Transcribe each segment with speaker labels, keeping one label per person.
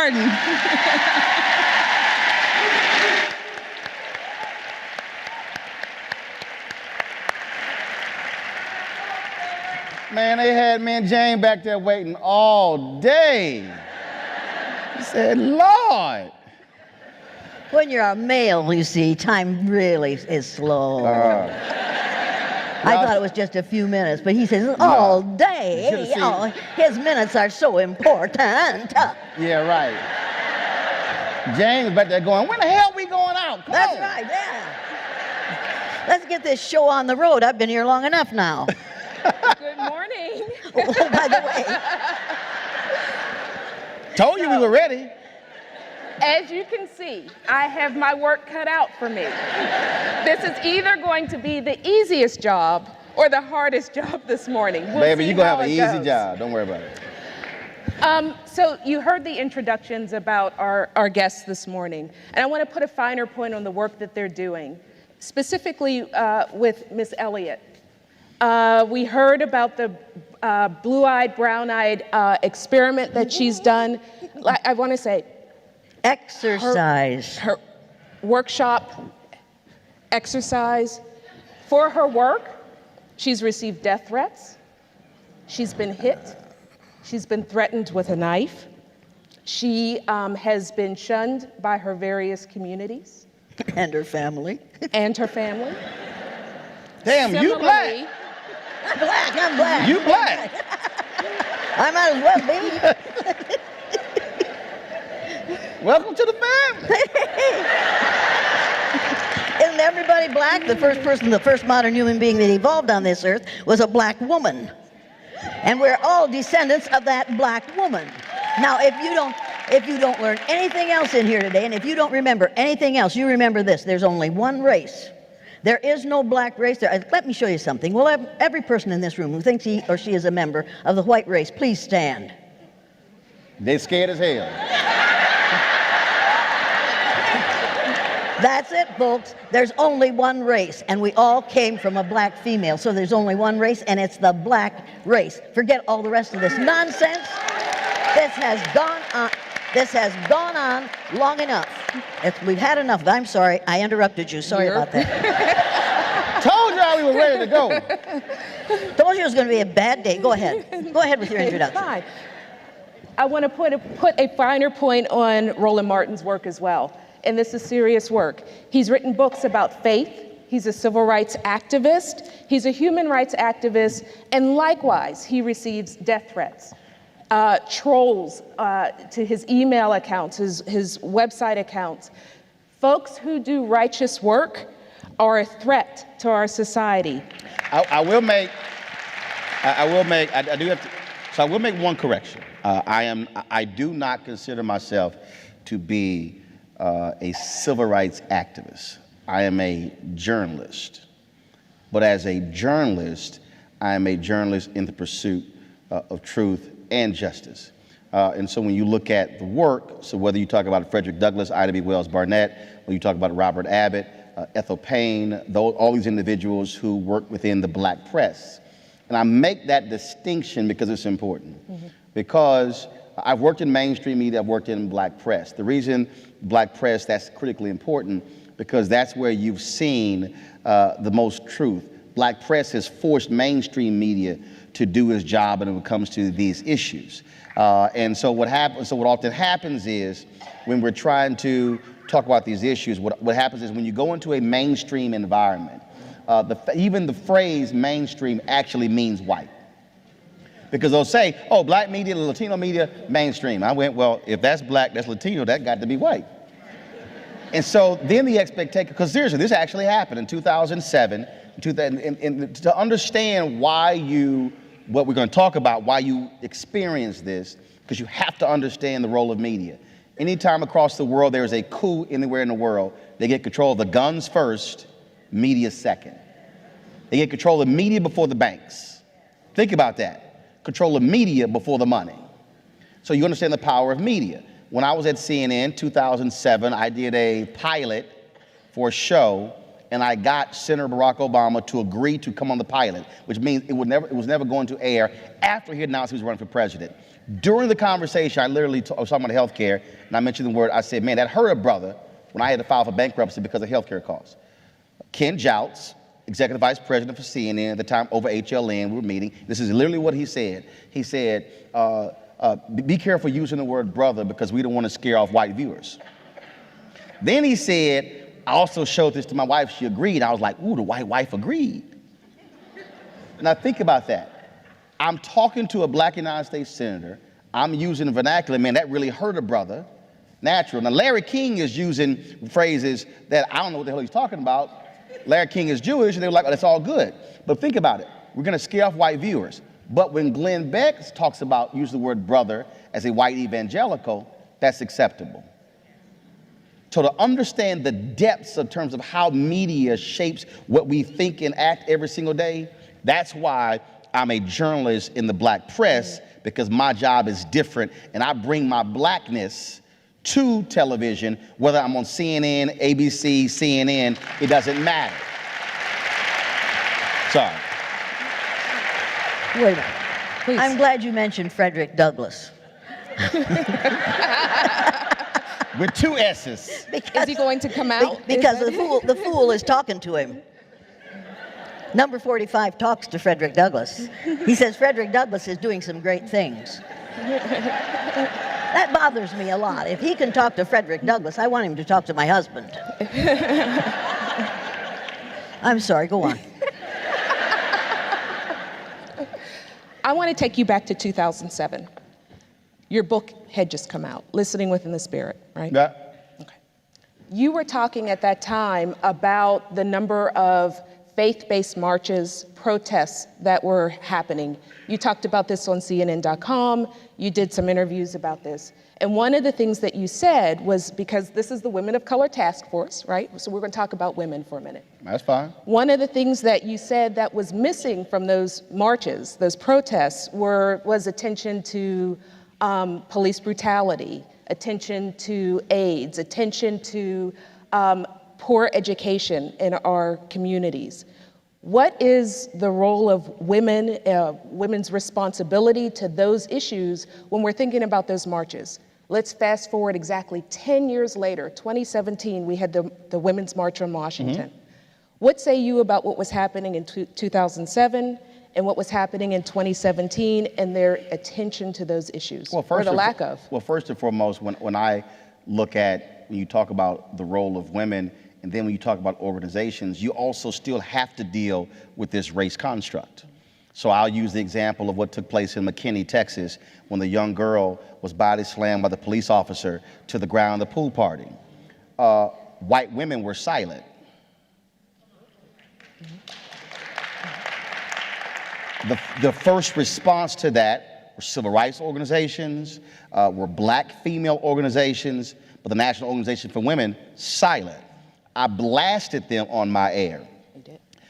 Speaker 1: Martin.
Speaker 2: Man, they had me and Jane back there waiting all day. I said, Lord.
Speaker 3: When you're a male, you see, time really is slow. I thought it was just a few minutes, but he says all day. Oh, his minutes are so important.
Speaker 2: Yeah, right. Jane was back there going, when the hell are we going out? Come
Speaker 3: That's
Speaker 2: on.
Speaker 3: right, yeah. Let's get this show on the road. I've been here long enough now.
Speaker 4: Good morning.
Speaker 3: Oh, by the way.
Speaker 2: Told you we were ready.
Speaker 4: As you can see, I have my work cut out for me. This is either going to be the easiest job or the hardest job this morning.
Speaker 2: Baby, you're going to have an easy job. Don't worry about it.
Speaker 4: So you heard the introductions about our guests this morning, and I want to put a finer point on the work that they're doing, specifically with Miss Elliott. We heard about the blue-eyed, brown-eyed experiment that she's done. I want to say,
Speaker 3: exercise.
Speaker 4: Her workshop, exercise. For her work, she's received death threats. She's been hit. She's been threatened with a knife. She has been shunned by her various communities.
Speaker 3: And her family.
Speaker 4: And her family.
Speaker 2: Damn,
Speaker 4: Similarly,
Speaker 2: you black.
Speaker 3: I'm black.
Speaker 2: You black.
Speaker 3: I might as well be.
Speaker 2: Welcome to the family.
Speaker 3: Isn't everybody black? The first modern human being that evolved on this earth was a black woman. And we're all descendants of that black woman. Now, if you don't learn anything else in here today, and if you don't remember anything else, you remember this: there's only one race. There is no black race. Let me show you something. Well, every person in this room who thinks he or she is a member of the white race, please stand.
Speaker 2: They scared as hell.
Speaker 3: That's it, folks. There's only one race, and we all came from a black female. So there's only one race, and it's the black race. Forget all the rest of this nonsense. This has gone on long enough. We've had enough. I'm sorry. I interrupted you. Sorry about that.
Speaker 2: Told y'all we were ready to go.
Speaker 3: Told you it was going to be a bad day. Go ahead. Go ahead with your introduction.
Speaker 4: Fine. I want to put a finer point on Roland Martin's work as well. And this is serious work. He's written books about faith. He's a civil rights activist. He's a human rights activist. And likewise, he receives death threats, trolls to his email accounts, his website accounts. Folks who do righteous work are a threat to our society.
Speaker 2: I will make one correction. I do not consider myself to be a civil rights activist. I am a journalist. But as a journalist, I am a journalist in the pursuit of truth and justice. And so when you look at the work, so whether you talk about Frederick Douglass, Ida B. Wells Barnett, when you talk about Robert Abbott, Ethel Payne, all these individuals who work within the black press. And I make that distinction because it's important. Mm-hmm. Because I've worked in mainstream media, I've worked in black press. The reason black press, that's critically important, because that's where you've seen the most truth. Black press has forced mainstream media to do its job when it comes to these issues. And so what often happens is when we're trying to talk about these issues, what happens is when you go into a mainstream environment, even the phrase mainstream actually means white. Because they'll say, oh, black media, Latino media, mainstream. I went, well, if that's black, that's Latino, that got to be white. And so then the expectation, because seriously, this actually happened in 2007, and to understand what we're going to talk about, why you experience this, because you have to understand the role of media. Anytime across the world there is a coup anywhere in the world, they get control of the guns first, media second. They get control of media before the banks. Think about that. Control of media before the money. So you understand the power of media. When I was at CNN 2007, I did a pilot for a show, and I got Senator Barack Obama to agree to come on the pilot, which means it was never going to air after he announced he was running for president. During the conversation, I literally I was talking about healthcare, and I mentioned the word, I said, man, that hurt a brother when I had to file for bankruptcy because of healthcare costs. Ken Jouts, executive vice president for CNN at the time, over HLN, we were meeting. This is literally what he said. He said, be careful using the word brother because we don't want to scare off white viewers. Then he said, I also showed this to my wife, she agreed. I was like, ooh, the white wife agreed. Now think about that. I'm talking to a black United States senator. I'm using the vernacular, man, that really hurt a brother. Natural. Now Larry King is using phrases that I don't know what the hell he's talking about. Larry King is Jewish, and they were like, oh, that's all good. But think about it. We're going to scare off white viewers. But when Glenn Beck talks about, use the word brother as a white evangelical, that's acceptable. So to understand the depths in terms of how media shapes what we think and act every single day, that's why I'm a journalist in the black press, because my job is different, and I bring my blackness to television, whether I'm on CNN, ABC, CNN, it doesn't matter. Sorry.
Speaker 3: Wait a minute.
Speaker 4: Please.
Speaker 3: I'm glad you mentioned Frederick Douglass.
Speaker 2: With two S's.
Speaker 4: Is he going to come out?
Speaker 3: Because the fool is talking to him. Number 45 talks to Frederick Douglass. He says Frederick Douglass is doing some great things. That bothers me a lot. If he can talk to Frederick Douglass, I want him to talk to my husband. I'm sorry, go on.
Speaker 4: I want to take you back to 2007. Your book had just come out, Listening Within the Spirit, right?
Speaker 2: Yeah.
Speaker 4: Okay. You were talking at that time about the number of faith-based marches, protests that were happening. You talked about this on CNN.com. You did some interviews about this. And one of the things that you said was, because this is the Women of Color Task Force, right? So we're going to talk about women for a minute.
Speaker 2: That's fine.
Speaker 4: One of the things that you said that was missing from those marches, those protests, was attention to police brutality, attention to AIDS, attention to poor education in our communities. What is the role of women, women's responsibility to those issues when we're thinking about those marches? Let's fast forward exactly 10 years later, 2017, we had the Women's March on Washington. Mm-hmm. What say you about what was happening in 2007 and what was happening in 2017 and their attention to those issues, or the lack of?
Speaker 2: Well, first and foremost, when I look at, when you talk about the role of women, and then when you talk about organizations, you also still have to deal with this race construct. So I'll use the example of what took place in McKinney, Texas, when the young girl was body slammed by the police officer to the ground at the pool party. White women were silent. The first response to that were civil rights organizations, were black female organizations, but the National Organization for Women, silent. I blasted them on my air.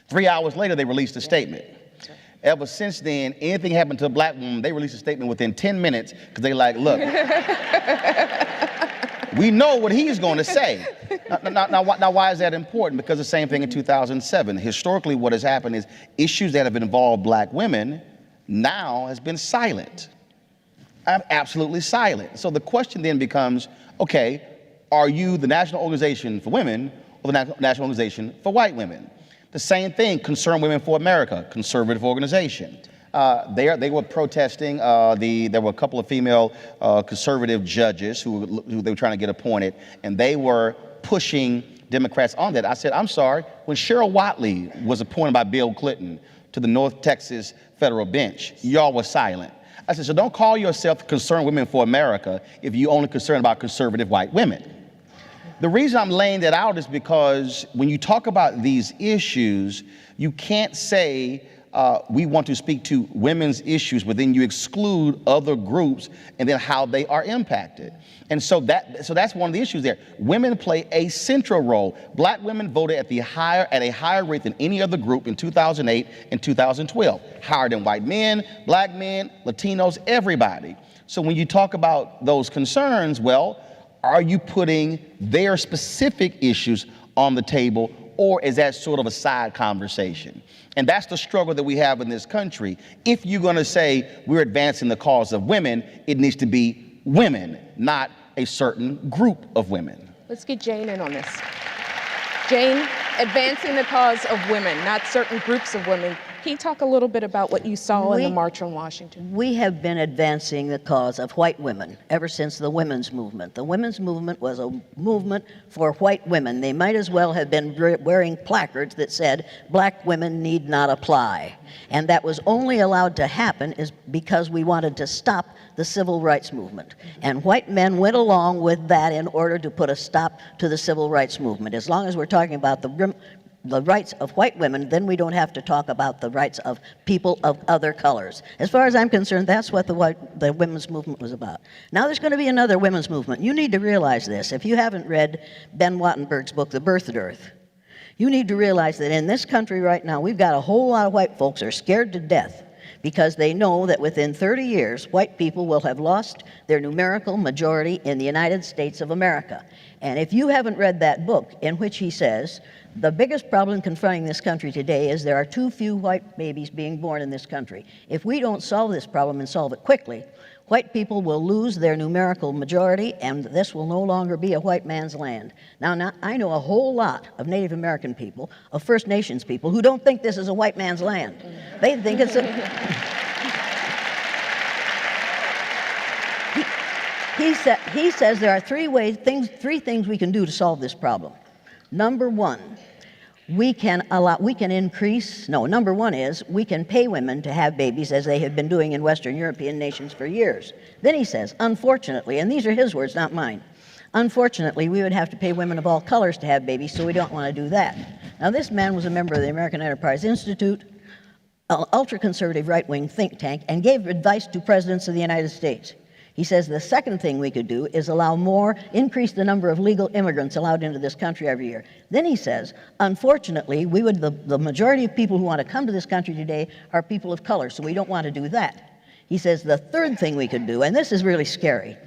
Speaker 2: 3 hours later, they released a statement. Right. Ever since then, anything happened to a black woman, they released a statement within 10 minutes because they like, look, we know what he's going to say. Now, why is that important? Because the same thing in 2007. Historically, what has happened is issues that have involved black women now has been silent. I'm absolutely silent. So the question then becomes, okay, are you the National Organization for Women or the National Organization for White Women? The same thing, Concerned Women for America, conservative organization. They were protesting. There were a couple of female conservative judges who they were trying to get appointed, and they were pushing Democrats on that. I said, I'm sorry, when Cheryl Watley was appointed by Bill Clinton to the North Texas federal bench, y'all were silent. I said, so don't call yourself Concerned Women for America if you're only concerned about conservative white women. The reason I'm laying that out is because when you talk about these issues, you can't say we want to speak to women's issues, but then you exclude other groups and then how they are impacted. And so that's one of the issues there. Women play a central role. Black women voted at a higher rate than any other group in 2008 and 2012. Higher than white men, black men, Latinos, everybody. So when you talk about those concerns, well, are you putting their specific issues on the table, or is that sort of a side conversation? And that's the struggle that we have in this country. If you're going to say we're advancing the cause of women, it needs to be women, not a certain group of women.
Speaker 4: Let's get Jane in on this. Jane, advancing the cause of women, not certain groups of women. Can you talk a little bit about what you saw in the March on Washington?
Speaker 3: We have been advancing the cause of white women ever since the women's movement. The women's movement was a movement for white women. They might as well have been wearing placards that said, black women need not apply. And that was only allowed to happen is because we wanted to stop the civil rights movement. And white men went along with that in order to put a stop to the civil rights movement. As long as we're talking about the rights of white women, then we don't have to talk about the rights of people of other colors. As far as I'm concerned, that's what the women's movement was about. Now there's going to be another women's movement. You need to realize this. If you haven't read Ben Wattenberg's book, The Birthed Earth, you need to realize that in this country right now, we've got a whole lot of white folks who are scared to death because they know that within 30 years, white people will have lost their numerical majority in the United States of America. And if you haven't read that book, in which he says, the biggest problem confronting this country today is there are too few white babies being born in this country. If we don't solve this problem and solve it quickly, white people will lose their numerical majority, and this will no longer be a white man's land. Now, I know a whole lot of Native American people, of First Nations people, who don't think this is a white man's land. They think it's a... He says there are three things we can do to solve this problem. Number one, we can pay women to have babies as they have been doing in Western European nations for years. Then he says, unfortunately, and these are his words, not mine, unfortunately, we would have to pay women of all colors to have babies, so we don't want to do that. Now, this man was a member of the American Enterprise Institute, an ultra-conservative right-wing think tank, and gave advice to presidents of the United States. He says the second thing we could do is increase the number of legal immigrants allowed into this country every year. Then he says, unfortunately, the majority of people who want to come to this country today are people of color, so we don't want to do that. He says the third thing we could do, and this is really scary,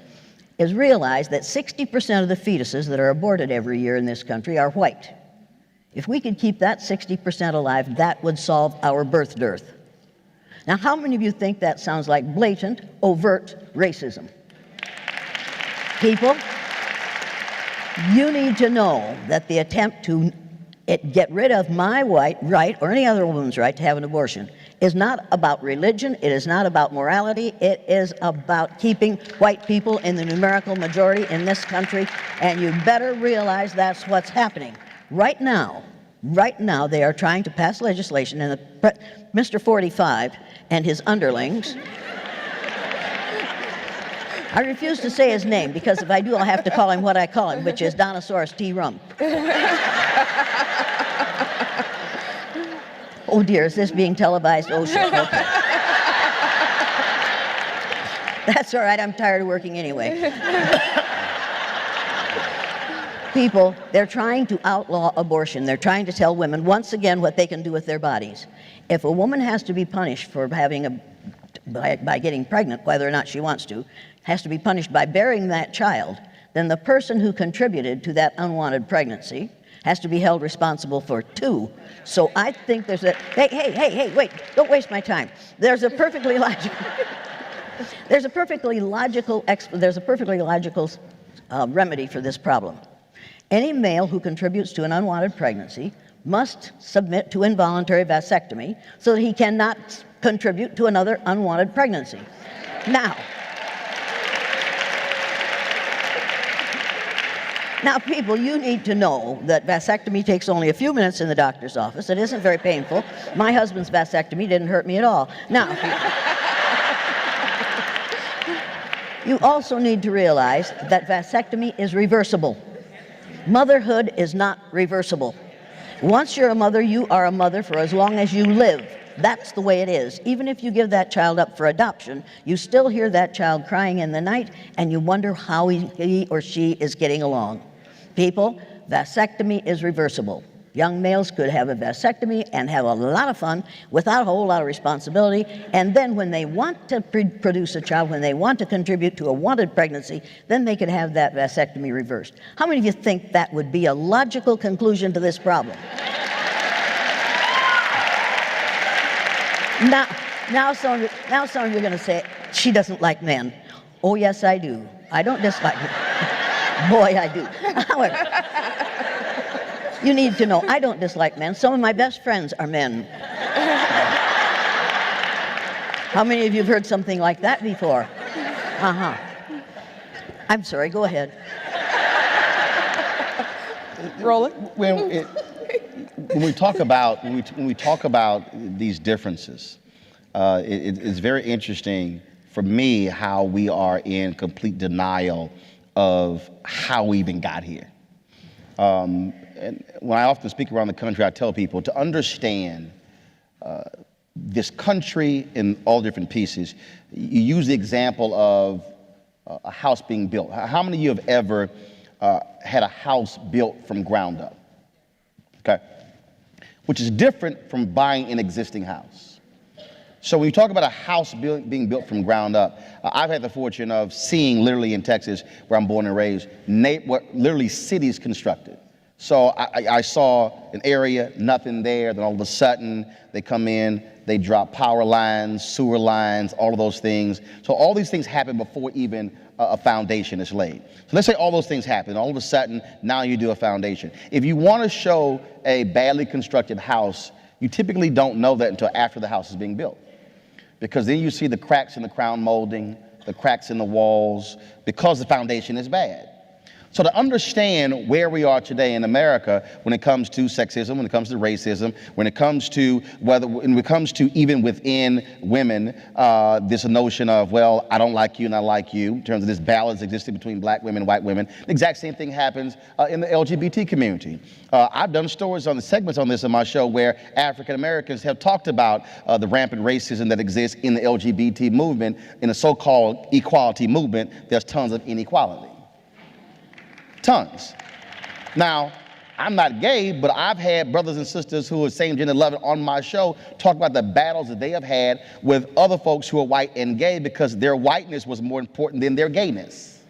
Speaker 3: is realize that 60% of the fetuses that are aborted every year in this country are white. If we could keep that 60% alive, that would solve our birth dearth. Now, how many of you think that sounds like blatant, overt racism? People, you need to know that the attempt to get rid of my right or any other woman's right to have an abortion is not about religion, it is not about morality, it is about keeping white people in the numerical majority in this country, and you better realize that's what's happening. Right now, they are trying to pass legislation, and Mr. 45 and his underlings, I refuse to say his name, because if I do, I'll have to call him what I call him, which is Donosaurus T. Rump. Oh dear, is this being televised? Oh shit, okay. That's all right, I'm tired of working anyway. People, they're trying to outlaw abortion. They're trying to tell women once again what they can do with their bodies. If a woman has to be punished for by getting pregnant, whether or not she wants to, has to be punished by bearing that child, then the person who contributed to that unwanted pregnancy has to be held responsible for two. So I think there's a, hey, wait, don't waste my time. There's a perfectly logical remedy for this problem. Any male who contributes to an unwanted pregnancy must submit to involuntary vasectomy so that he cannot contribute to another unwanted pregnancy. Now, people, you need to know that vasectomy takes only a few minutes in the doctor's office. It isn't very painful. My husband's vasectomy didn't hurt me at all. Now, you also need to realize that vasectomy is reversible. Motherhood is not reversible. Once you're a mother, you are a mother for as long as you live. That's the way it is. Even if you give that child up for adoption, you still hear that child crying in the night, and you wonder how he or she is getting along. People, vasectomy is reversible. Young males could have a vasectomy and have a lot of fun without a whole lot of responsibility. And then when they want to produce a child, when they want to contribute to a wanted pregnancy, then they could have that vasectomy reversed. How many of you think that would be a logical conclusion to this problem? Now some of you are going to say, she doesn't like men. Oh, yes, I do. I don't dislike men. Boy, I do. However, you need to know, I don't dislike men. Some of my best friends are men. How many of you have heard something like that before? Uh-huh. I'm sorry, go ahead.
Speaker 4: Roland?
Speaker 2: When we talk about these differences, it's very interesting for me how we are in complete denial of how we even got here. And when I often speak around the country, I tell people to understand this country in all different pieces. You use the example of a house being built. How many of you have ever had a house built from ground up? Okay, which is different from buying an existing house. So when you talk about a house being built from ground up, I've had the fortune of seeing literally in Texas, where I'm born and raised, literally cities constructed. So I saw an area, nothing there, then all of a sudden they come in, they drop power lines, sewer lines, all of those things. So all these things happen before even a foundation is laid. So let's say all those things happen, all of a sudden now you do a foundation. If you want to show a badly constructed house, you typically don't know that until after the house is being built. Because then you see the cracks in the crown molding, the cracks in the walls, because the foundation is bad. So to understand where we are today in America when it comes to sexism, when it comes to racism, when it comes to even within women, this notion of, well, I don't like you and I like you, in terms of this balance existing between black women and white women. The exact same thing happens in the LGBT community. I've done stories on the segments on this in my show where African Americans have talked about the rampant racism that exists in the LGBT movement. In the so-called equality movement, there's tons of inequality. Tons. Now, I'm not gay, but I've had brothers and sisters who are same-gender loving on my show talk about the battles that they have had with other folks who are white and gay because their whiteness was more important than their gayness.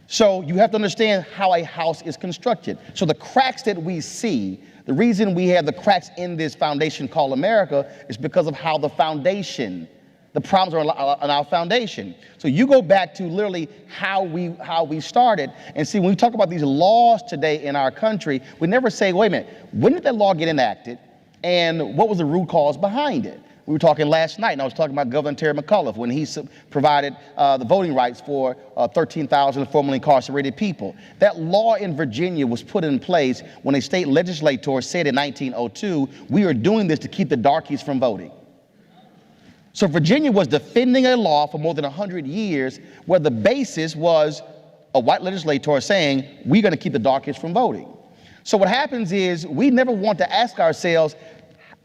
Speaker 2: So you have to understand how a house is constructed. So the cracks that we see, the reason we have the cracks in this foundation called America is because of how the problems are on our foundation. So you go back to literally how we started and see, when we talk about these laws today in our country, we never say, wait a minute, when did that law get enacted and what was the root cause behind it? We were talking last night, and I was talking about Governor Terry McAuliffe when he provided the voting rights for 13,000 formerly incarcerated people. That law in Virginia was put in place when a state legislator said in 1902, we are doing this to keep the darkies from voting. So Virginia was defending a law for more than 100 years where the basis was a white legislator saying, we're going to keep the darkies from voting. So what happens is we never want to ask ourselves,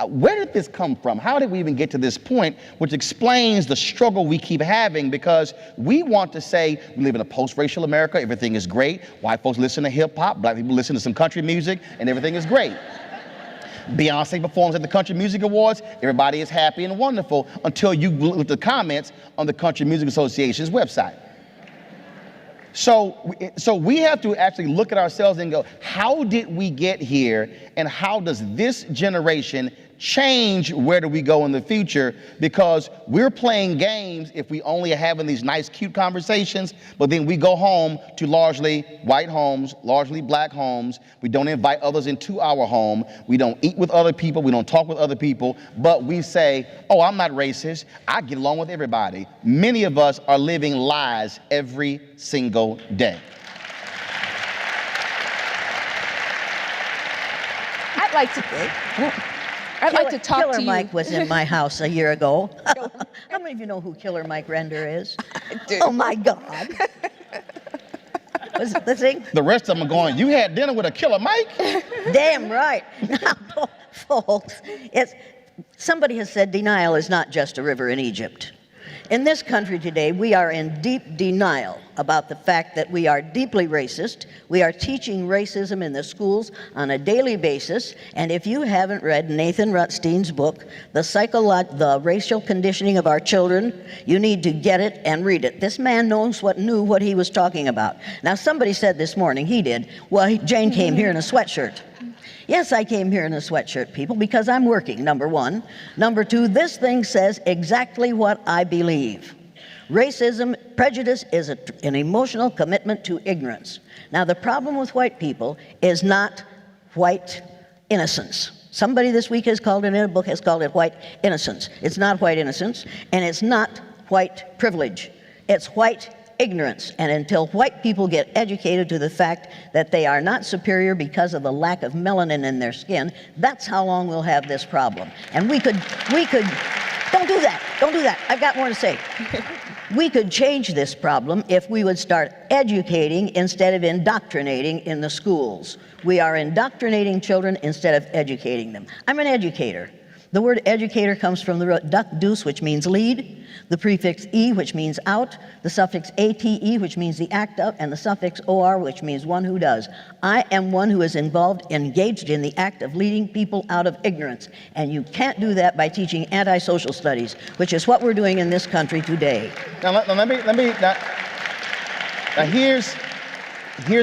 Speaker 2: where did this come from? How did we even get to this point? Which explains the struggle we keep having, because we want to say we live in a post-racial America, everything is great. White folks listen to hip hop, black people listen to some country music, and everything is great. Beyonce performs at the Country Music Awards, everybody is happy and wonderful until you look at the comments on the Country Music Association's website. So we have to actually look at ourselves and go, how did we get here, and how does this generation change where do we go in the future? Because we're playing games if we only are having these nice, cute conversations, but then we go home to largely white homes, largely black homes. We don't invite others into our home. We don't eat with other people. We don't talk with other people, but we say, oh, I'm not racist. I get along with everybody. Many of us are living lies every single day.
Speaker 3: I'd like to talk
Speaker 4: Killer
Speaker 3: to you.
Speaker 4: Mike
Speaker 3: was in my house a year ago. How many of you know who Killer Mike Render is?
Speaker 4: I do.
Speaker 3: Oh my God. Let's see.
Speaker 2: The rest of them are going, you had dinner with a Killer Mike?
Speaker 3: Damn right. Now, folks, somebody has said denial is not just a river in Egypt. In this country today, we are in deep denial about the fact that we are deeply racist. We are teaching racism in the schools on a daily basis. And if you haven't read Nathan Rutstein's book, The Racial Conditioning of Our Children, you need to get it and read it. This man knew what he was talking about. Now, somebody said this morning, he did, well, Jane came here in a sweatshirt. Yes, I came here in a sweatshirt, people, because I'm working, number one. Number two, this thing says exactly what I believe. Prejudice is an emotional commitment to ignorance. Now, the problem with white people is not white innocence. Somebody this week has called it in a book, has called it white innocence. It's not white innocence, and it's not white privilege. It's white ignorance. And until white people get educated to the fact that they are not superior because of the lack of melanin in their skin, that's how long we'll have this problem. And we could, don't do that, I've got more to say. We could change this problem if we would start educating instead of indoctrinating in the schools. We are indoctrinating children instead of educating them. I'm an educator. The word educator comes from the root duc dus, which means lead, the prefix e, which means out, the suffix ate, which means the act of, and the suffix or, which means one who does. I am one who is engaged in the act of leading people out of ignorance. And you can't do that by teaching anti-social studies, which is what we're doing in this country today.
Speaker 2: Now here's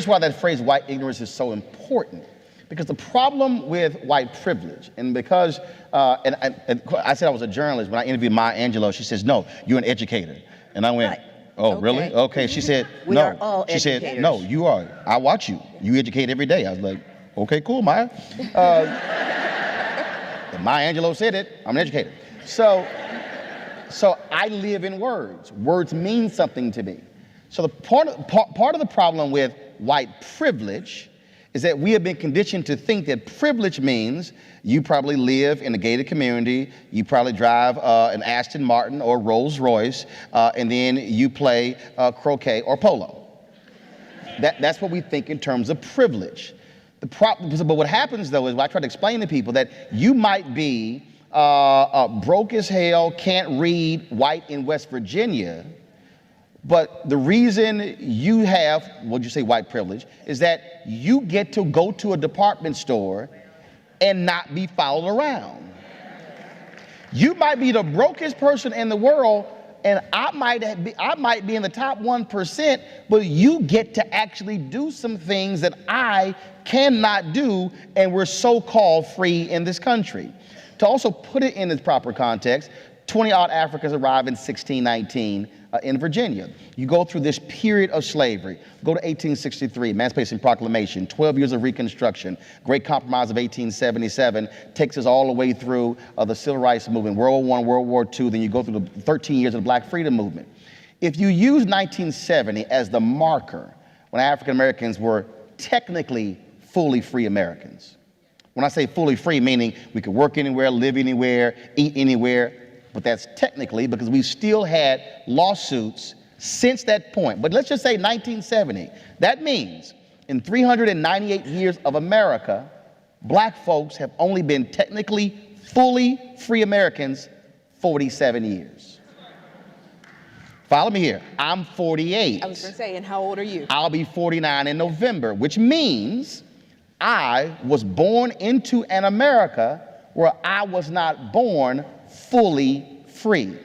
Speaker 2: why that phrase white ignorance is so important. Because the problem with white privilege, and because, and I said I was a journalist, when I interviewed Maya Angelou, she says, no, you're an educator. And I went, right. Oh, okay. Really? Okay. She said,
Speaker 3: we
Speaker 2: no.
Speaker 3: Are all
Speaker 2: she
Speaker 3: educators.
Speaker 2: Said, no, you are. I watch you. You educate every day. I was like, okay, cool, Maya. Maya Angelou said it, I'm an educator. So I live in words. Words mean something to me. So the part of the problem with white privilege is that we have been conditioned to think that privilege means you probably live in a gated community, you probably drive an Aston Martin or Rolls Royce, and then you play croquet or polo. That's what we think in terms of privilege. But what happens, though, is what I try to explain to people, that you might be broke as hell, can't read, white in West Virginia, but the reason you have, would you say white privilege, is that you get to go to a department store and not be followed around. You might be the brokest person in the world, and I might be in the top 1%, but you get to actually do some things that I cannot do, and we're so-called free in this country. To also put it in its proper context, 20-odd Africans arrived in 1619 in Virginia. You go through this period of slavery. Go to 1863, Emancipation Proclamation, 12 years of Reconstruction, Great Compromise of 1877, takes us all the way through the Civil Rights Movement, World War I, World War II, then you go through the 13 years of the Black Freedom Movement. If you use 1970 as the marker when African Americans were technically fully free Americans, when I say fully free, meaning we could work anywhere, live anywhere, eat anywhere, but that's technically because we still had lawsuits since that point. But let's just say 1970. That means in 398 years of America, black folks have only been technically fully free Americans 47 years. Follow me here. I'm 48.
Speaker 4: I was going to say, and how old are you?
Speaker 2: I'll be 49 in November, which means I was born into an America where I was not born fully free.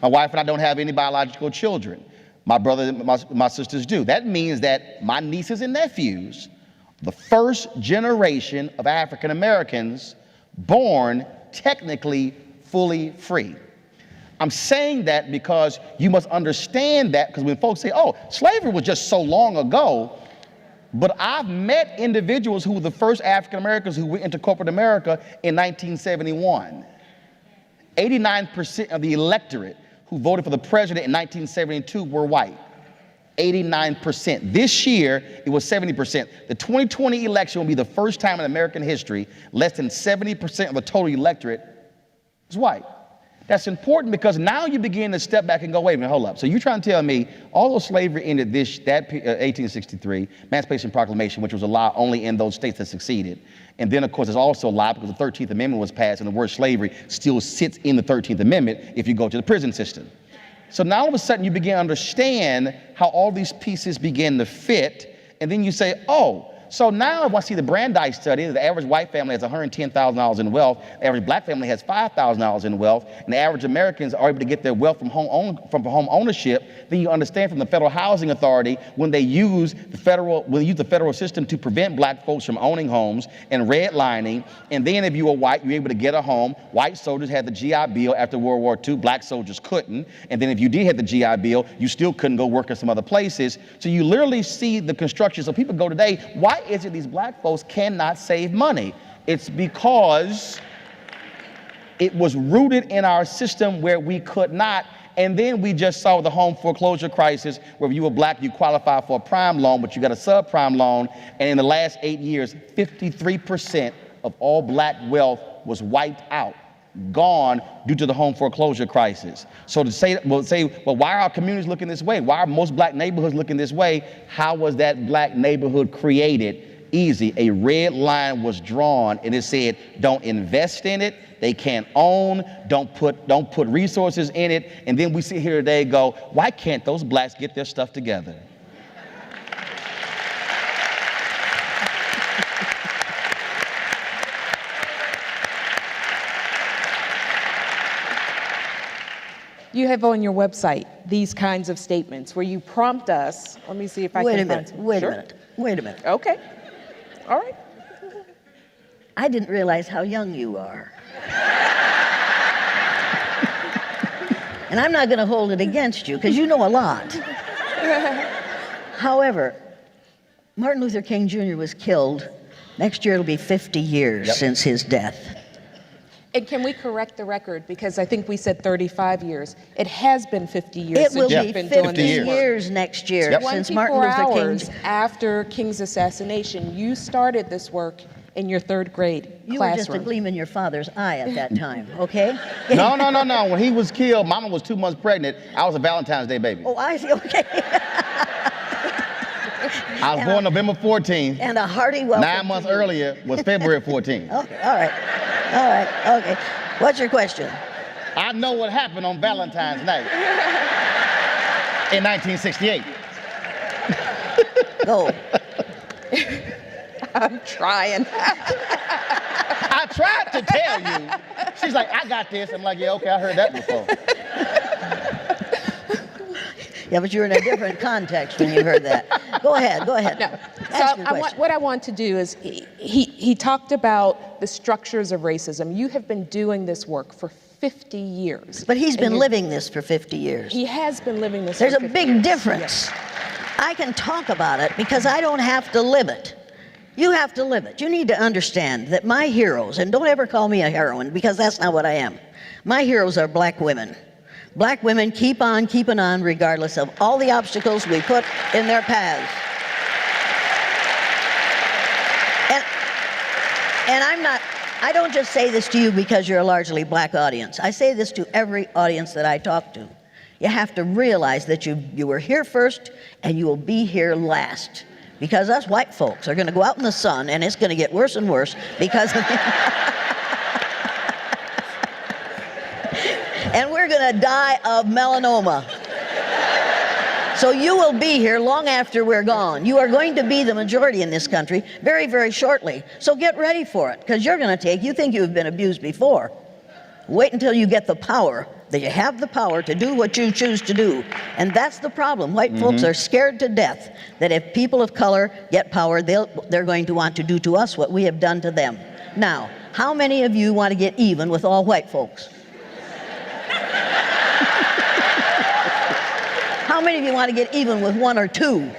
Speaker 2: My wife and I don't have any biological children. My brother and my sisters do. That means that my nieces and nephews, the first generation of African Americans born technically fully free. I'm saying that because you must understand that, because when folks say, oh, slavery was just so long ago, but I've met individuals who were the first African Americans who went into corporate America in 1971. 89% of the electorate who voted for the president in 1972 were white. 89%. This year, it was 70%. The 2020 election will be the first time in American history less than 70% of the total electorate is white. That's important because now you begin to step back and go, wait a minute, hold up. So you're trying to tell me, although slavery ended 1863, Emancipation Proclamation, which was a lie only in those states that succeeded. And then, of course, it's also a lie because the 13th Amendment was passed and the word slavery still sits in the 13th Amendment if you go to the prison system. So now all of a sudden you begin to understand how all these pieces begin to fit, and then you say, oh, so now if I see the Brandeis study, the average white family has $110,000 in wealth, the average black family has $5,000 in wealth, and the average Americans are able to get their wealth from home ownership, then you understand from the Federal Housing Authority when they use the federal system to prevent black folks from owning homes and redlining, and then if you were white, you were able to get a home. White soldiers had the GI Bill after World War II, black soldiers couldn't, and then if you did have the GI Bill, you still couldn't go work in some other places. So you literally see the construction. So people go today, why is it these black folks cannot save money? It's because it was rooted in our system where we could not. And then we just saw the home foreclosure crisis, where if you were black, you qualify for a prime loan, but you got a subprime loan. And in the last 8 years, 53% of all black wealth was wiped out, gone due to the home foreclosure crisis. So to say, well, why are our communities looking this way? Why are most black neighborhoods looking this way? How was that black neighborhood created? Easy. A red line was drawn and it said, don't invest in it. They can't own, don't put resources in it. And then we sit here today and go, why can't those blacks get their stuff together?
Speaker 4: You have on your website these kinds of statements where you prompt us. Let me see if I can find some.
Speaker 3: Wait a minute.
Speaker 4: Okay. All right.
Speaker 3: I didn't realize how young you are. And I'm not going to hold it against you, because you know a lot. However, Martin Luther King Jr. was killed. Next year it'll be 50 years since his death.
Speaker 4: And can we correct the record? Because I think we said 35 years. It has been 50 years
Speaker 3: It will
Speaker 4: since
Speaker 3: be
Speaker 4: you've been
Speaker 3: 50
Speaker 4: doing this work.
Speaker 3: years next year since
Speaker 4: 24
Speaker 3: Martin Luther
Speaker 4: hours
Speaker 3: King.
Speaker 4: after King's assassination, you started this work in your third grade
Speaker 3: You were just a
Speaker 4: classroom.
Speaker 3: gleam in your father's eye at that time, okay?
Speaker 2: No. When he was killed, Mama was 2 months pregnant. I was a Valentine's Day baby.
Speaker 3: Oh, I see, okay.
Speaker 2: I was born November 14th.
Speaker 3: And a hearty welcome.
Speaker 2: 9 months earlier was February 14th.
Speaker 3: Okay, all right, okay. What's your question?
Speaker 2: I know what happened on Valentine's night in 1968.
Speaker 3: Go.
Speaker 4: I'm trying.
Speaker 2: I tried to tell you. She's like, I got this. I'm like, yeah, okay, I heard that before.
Speaker 3: Yeah, but you were in a different context when you heard that. Go ahead.
Speaker 4: No.
Speaker 3: Ask your question.
Speaker 4: What I want to do is, he talked about the structures of racism. You have been doing this work for 50 years.
Speaker 3: But he's been living this for 50 years.
Speaker 4: He has been living this
Speaker 3: There's
Speaker 4: for
Speaker 3: a
Speaker 4: 50
Speaker 3: big
Speaker 4: years.
Speaker 3: difference.
Speaker 4: Yes.
Speaker 3: I can talk about it because I don't have to live it. You have to live it. You need to understand that my heroes, and don't ever call me a heroine because that's not what I am. My heroes are black women. Black women keep on keeping on regardless of all the obstacles we put in their paths. And I don't just say this to you because you're a largely black audience. I say this to every audience that I talk to. You have to realize that you were here first and you will be here last. Because us white folks are going to go out in the sun and it's going to get worse and worse because of and we're going to die of melanoma. So you will be here long after we're gone. You are going to be the majority in this country very, very shortly. So get ready for it, because you're going to you think you've been abused before. Wait until you get the power, that you have the power to do what you choose to do. And that's the problem. White folks are scared to death that if people of color get power, they're going to want to do to us what we have done to them. Now, how many of you want to get even with all white folks? How many of you want to get even with one or two?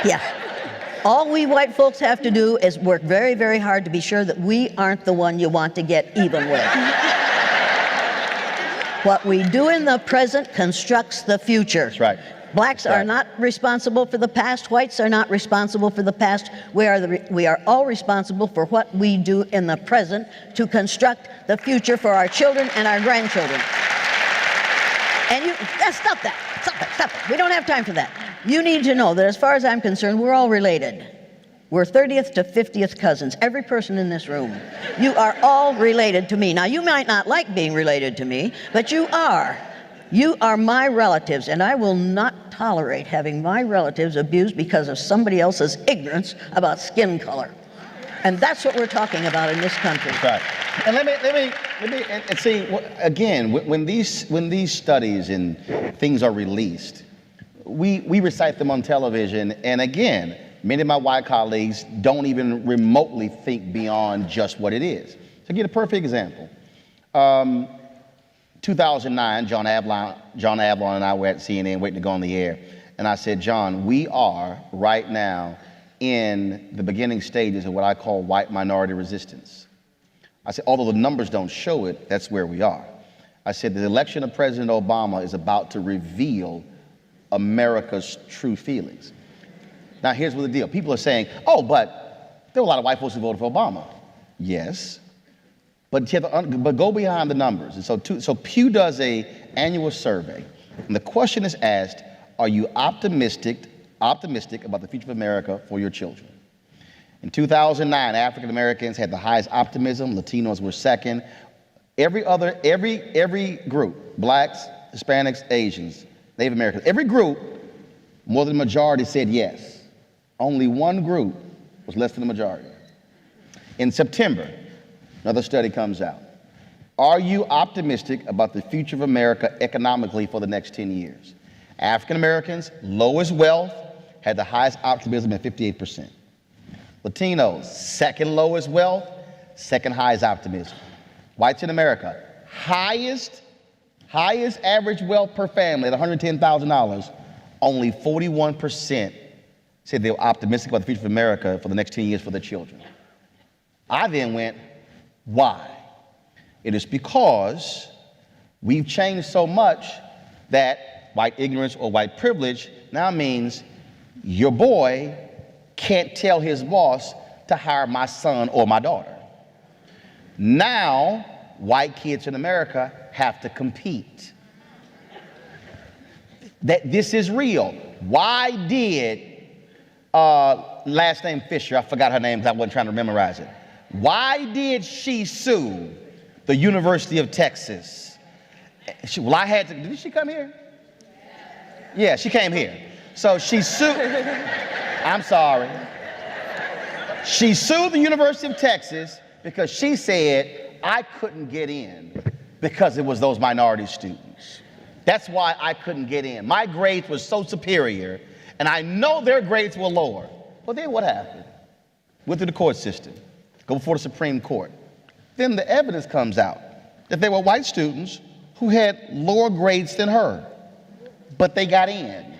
Speaker 3: Yeah. All we white folks have to do is work very, very hard to be sure that we aren't the one you want to get even with. What we do in the present constructs the future.
Speaker 2: That's right.
Speaker 3: Blacks are not responsible for the past. Whites are not responsible for the past. We are all responsible for what we do in the present to construct the future for our children and our grandchildren. And stop that. We don't have time for that. You need to know that as far as I'm concerned, we're all related. We're 30th to 50th cousins, every person in this room. You are all related to me. Now, you might not like being related to me, but you are. You are my relatives, and I will not tolerate having my relatives abused because of somebody else's ignorance about skin color. And that's what we're talking about in this country.
Speaker 2: Right. And let me and see, again, when these studies and things are released, we recite them on television, and again, many of my white colleagues don't even remotely think beyond just what it is. To give a perfect example, 2009, John Avlon and I were at CNN waiting to go on the air, and I said, John, we are right now in the beginning stages of what I call white minority resistance. I said, although the numbers don't show it, that's where we are. I said, the election of President Obama is about to reveal America's true feelings. Now, here's what the deal. People are saying, oh, but there were a lot of white folks who voted for Obama. Yes, but go behind the numbers. And so Pew does an annual survey, and the question is asked, are you optimistic about the future of America for your children? In 2009, African Americans had the highest optimism. Latinos were second. Every group, blacks, Hispanics, Asians, Native Americans, every group, more than the majority said yes. Only one group was less than the majority. In September, another study comes out. Are you optimistic about the future of America economically for the next 10 years? African Americans, lowest wealth, had the highest optimism at 58%. Latinos, second lowest wealth, second highest optimism. Whites in America, highest average wealth per family at $110,000, only 41% said they were optimistic about the future of America for the next 10 years for their children. I then went, why? It is because we've changed so much that white ignorance or white privilege now means your boy can't tell his boss to hire my son or my daughter. Now, white kids in America have to compete. That this is real. Why did, last name Fisher, I forgot her name because I wasn't trying to memorize it. Why did she sue the University of Texas? Did she come here? Yeah, she came here. So she sued, I'm sorry. She sued the University of Texas because she said, I couldn't get in because it was those minority students. That's why I couldn't get in. My grades were so superior, and I know their grades were lower. Well, then what happened? Went through the court system, go before the Supreme Court. Then the evidence comes out that there were white students who had lower grades than her, but they got in.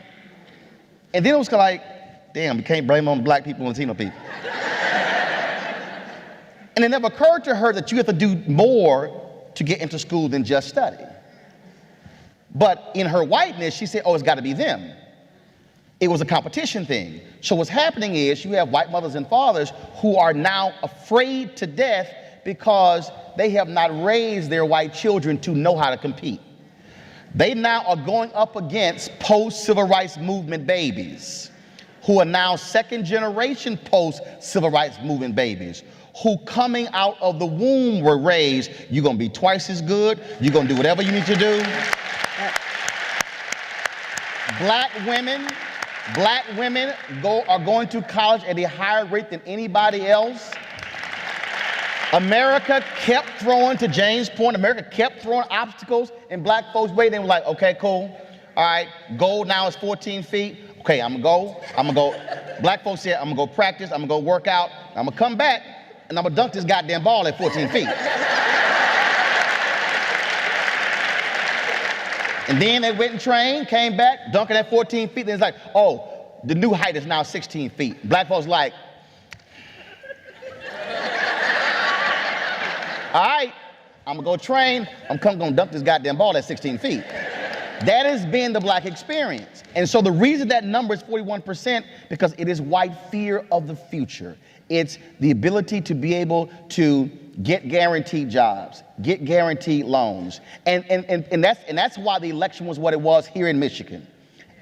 Speaker 2: And then it was kind of like, damn, we can't blame on black people and Latino people. And it never occurred to her that you have to do more to get into school than just study. But in her whiteness, she said, oh, it's got to be them. It was a competition thing. So what's happening is you have white mothers and fathers who are now afraid to death because they have not raised their white children to know how to compete. They now are going up against post-civil rights movement babies who are now second generation post-civil rights movement babies who coming out of the womb were raised, you're going to be twice as good, you're going to do whatever you need to do. Black women are going to college at a higher rate than anybody else. America kept throwing, to James' point, America kept throwing obstacles in black folks' way. They were like, okay, cool. All right, goal now is 14 feet. Okay, I'm gonna go. Black folks said, I'm gonna go practice, I'm gonna go work out, I'm gonna come back, and I'm gonna dunk this goddamn ball at 14 feet. And then they went and trained, came back, dunking at 14 feet. Then it's like, oh, the new height is now 16 feet. Black folks like, all right, I'm gonna go train, I'm gonna dunk this goddamn ball at 16 feet. That has been the black experience. And so the reason that number is 41%, because it is white fear of the future. It's the ability to be able to get guaranteed jobs, get guaranteed loans. And that's why the election was what it was here in Michigan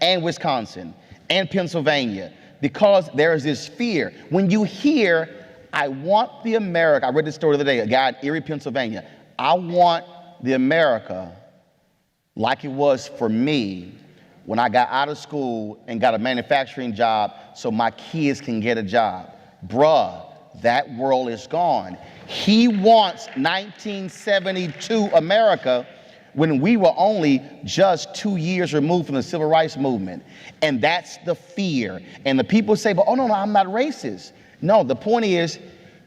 Speaker 2: and Wisconsin and Pennsylvania, because there is this fear. When you hear, I want the America, I read this story the other day, a guy in Erie, Pennsylvania. I want the America like it was for me when I got out of school and got a manufacturing job so my kids can get a job. Bruh, that world is gone. He wants 1972 America when we were only just 2 years removed from the civil rights movement. And that's the fear. And the people say, but oh no, I'm not racist. No, the point is,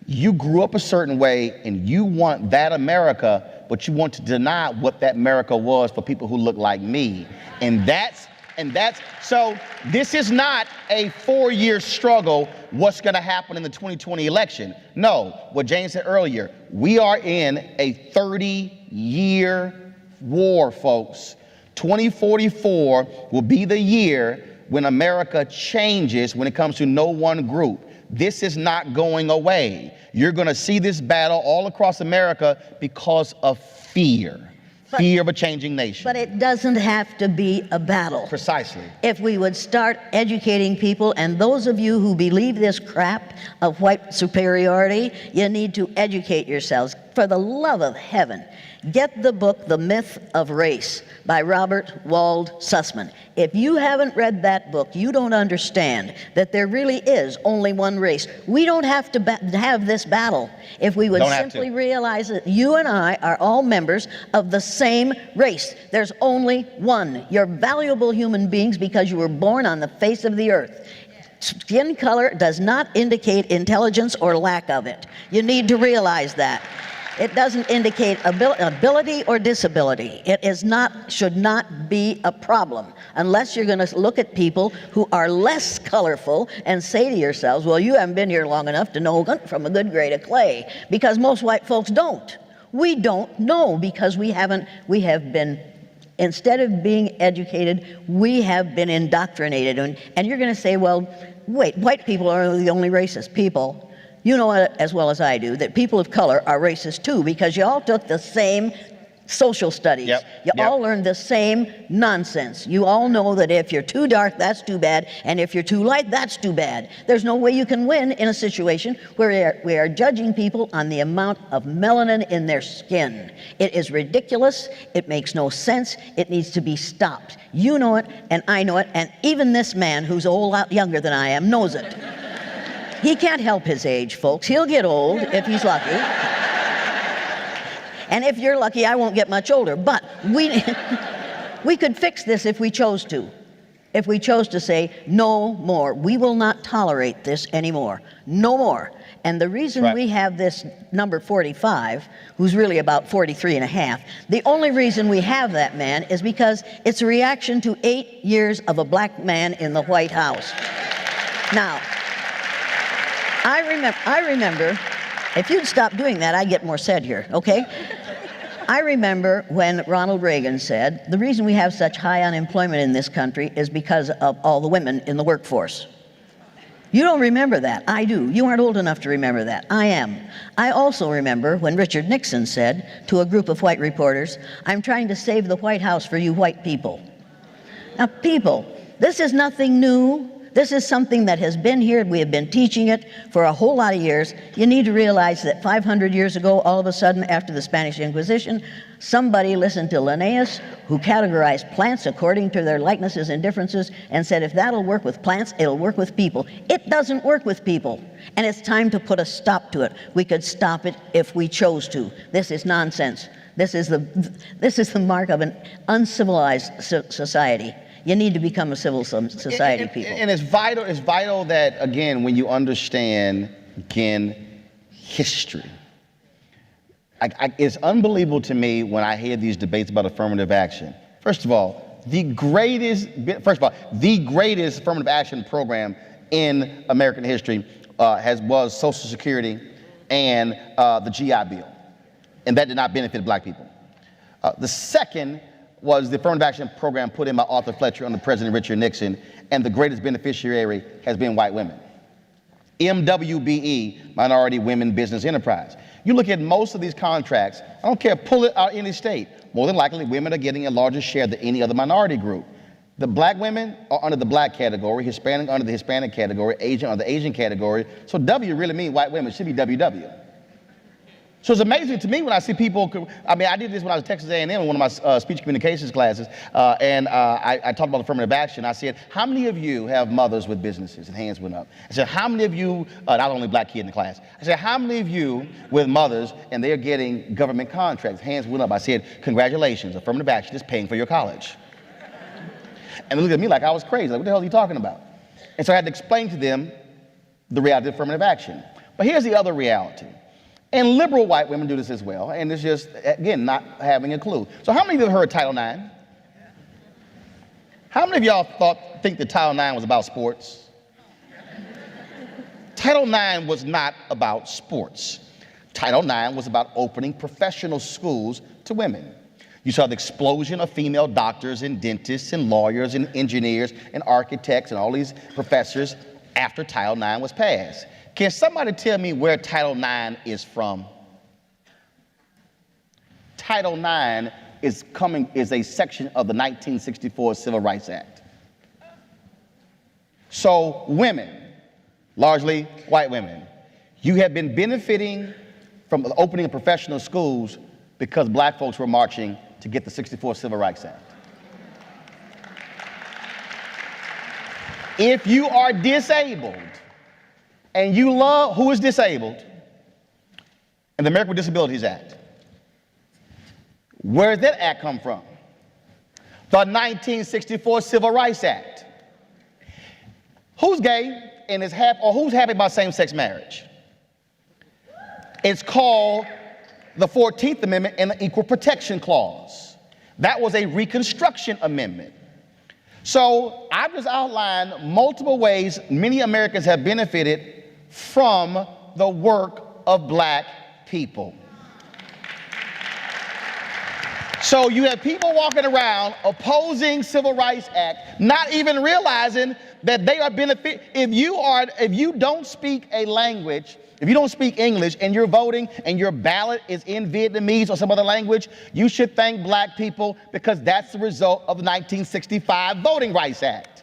Speaker 2: you grew up a certain way and you want that America, but you want to deny what that America was for people who look like me. And that's, so this is not a 4-year struggle, what's gonna happen in the 2020 election. No, what Jane said earlier, we are in a 30-year war, folks. 2044 will be the year when America changes when it comes to no one group. This is not going away. You're going to see this battle all across America because of fear. Fear of a changing nation.
Speaker 3: But it doesn't have to be a battle.
Speaker 2: Precisely.
Speaker 3: If we would start educating people, and those of you who believe this crap of white superiority, you need to educate yourselves. For the love of heaven, get the book, The Myth of Race by Robert Wald Sussman. If you haven't read that book, you don't understand that there really is only one race. We don't have to have this battle if we would simply realize that you and I are all members of the same race. There's only one. You're valuable human beings because you were born on the face of the earth. Skin color does not indicate intelligence or lack of it. You need to realize that. It doesn't indicate ability or disability. It is not, should not be a problem unless you're going to look at people who are less colorful and say to yourselves, well, you haven't been here long enough to know from a good grade of clay, because most white folks don't. We don't know because we have been, instead of being educated, we have been indoctrinated. And you're going to say, well, wait, white people are the only racist people. You know as well as I do that people of color are racist too, because you all took the same social studies. You all learned the same nonsense. You all know that if you're too dark, that's too bad, and if you're too light, that's too bad. There's no way you can win in a situation where we are judging people on the amount of melanin in their skin. It is ridiculous. It makes no sense. It needs to be stopped. You know it, and I know it, and even this man, who's a whole lot younger than I am, knows it. He can't help his age, folks. He'll get old if he's lucky. And if you're lucky, I won't get much older. But we could fix this if we chose to. If we chose to say, no more. We will not tolerate this anymore. No more. And the reason we have this number 45, who's really about 43 and a half, the only reason we have that man is because it's a reaction to 8 years of a black man in the White House. Now, I remember, if you'd stop doing that, I'd get more said here, okay? I remember when Ronald Reagan said, the reason we have such high unemployment in this country is because of all the women in the workforce. You don't remember that. I do. You aren't old enough to remember that. I am. I also remember when Richard Nixon said to a group of white reporters, I'm trying to save the White House for you white people. Now, people, this is nothing new. This is something that has been here. We have been teaching it for a whole lot of years. You need to realize that 500 years ago, all of a sudden, after the Spanish Inquisition, somebody listened to Linnaeus, who categorized plants according to their likenesses and differences, and said, if that'll work with plants, it'll work with people. It doesn't work with people, and it's time to put a stop to it. We could stop it if we chose to. This is nonsense. This is the mark of an uncivilized society. You need to become a civil society people.
Speaker 2: And it's vital that, again, when you understand, again, history. It's unbelievable to me when I hear these debates about affirmative action. First of all, the greatest affirmative action program in American history was Social Security and the GI Bill. And that did not benefit black people. The second was the affirmative action program put in by Arthur Fletcher under President Richard Nixon, and the greatest beneficiary has been white women. MWBE, Minority Women Business Enterprise. You look at most of these contracts, I don't care, pull it out any state, more than likely women are getting a larger share than any other minority group. The black women are under the black category, Hispanic under the Hispanic category, Asian under the Asian category. So W really means white women. It should be WW. So it's amazing to me when I see people, I mean, I did this when I was at Texas A&M in one of my speech communications classes, and I talked about affirmative action. I said, how many of you have mothers with businesses? And hands went up. I said, how many of you, not only black kid in the class, I said, how many of you with mothers and they're getting government contracts? Hands went up. I said, congratulations, affirmative action is paying for your college. And they looked at me like I was crazy. Like, what the hell are you talking about? And so I had to explain to them the reality of affirmative action. But here's the other reality. And liberal white women do this as well, and it's just, again, not having a clue. So how many of you have heard Title IX? How many of y'all think that Title IX was about sports? Title IX was not about sports. Title IX was about opening professional schools to women. You saw the explosion of female doctors and dentists and lawyers and engineers and architects and all these professors after Title IX was passed. Can somebody tell me where Title IX is from? Title IX is a section of the 1964 Civil Rights Act. So women, largely white women, you have been benefiting from the opening of professional schools because black folks were marching to get the 64 Civil Rights Act. If you are disabled, and you love who is disabled, and the American with Disabilities Act. Where did that act come from? The 1964 Civil Rights Act. Who's gay and is happy, or who's happy about same-sex marriage? It's called the 14th Amendment and the Equal Protection Clause. That was a Reconstruction Amendment. So I've just outlined multiple ways many Americans have benefited from the work of black people. So you have people walking around opposing Civil Rights Act, not even realizing that they are benefit. If you don't speak a language, if you don't speak English and you're voting and your ballot is in Vietnamese or some other language, you should thank black people because that's the result of the 1965 Voting Rights Act.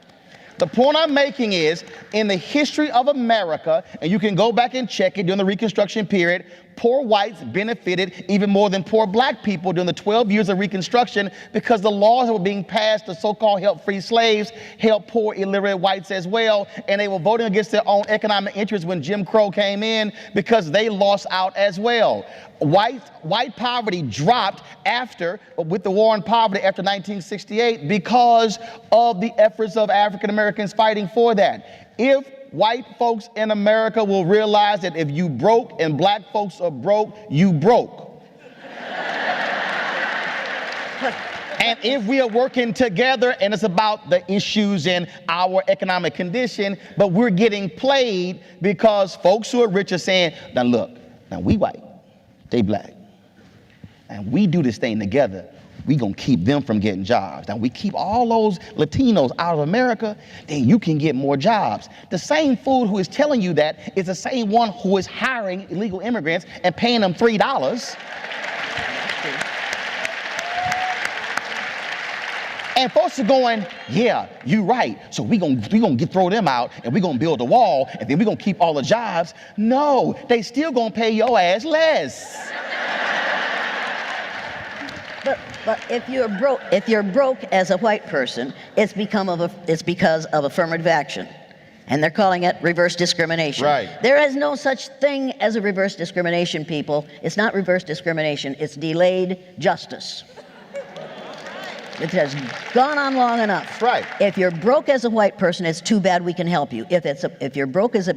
Speaker 2: The point I'm making is, in the history of America, and you can go back and check it during the Reconstruction period, poor whites benefited even more than poor black people during the 12 years of Reconstruction because the laws that were being passed to so-called help free slaves helped poor illiterate whites as well, and they were voting against their own economic interests when Jim Crow came in because they lost out as well. White poverty dropped with the war on poverty after 1968 because of the efforts of African Americans fighting for that. If white folks in America will realize that if you broke and black folks are broke, you broke. And if we are working together and it's about the issues in our economic condition, but we're getting played because folks who are rich are saying, now look, now we white, they black, and we do this thing together, we gonna keep them from getting jobs. Now we keep all those Latinos out of America, then you can get more jobs. The same fool who is telling you that is the same one who is hiring illegal immigrants and paying them $3. And folks are going, yeah, you right. So we gonna throw them out and we gonna build a wall and then we gonna keep all the jobs. No, they still gonna pay your ass less.
Speaker 3: But if you're broke as a white person, it's because of affirmative action. And they're calling it reverse discrimination.
Speaker 2: Right.
Speaker 3: There is no such thing as a reverse discrimination, people. It's not reverse discrimination, it's delayed justice. It has gone on long enough.
Speaker 2: Right.
Speaker 3: If you're broke as a white person, it's too bad we can help you. If you're broke as a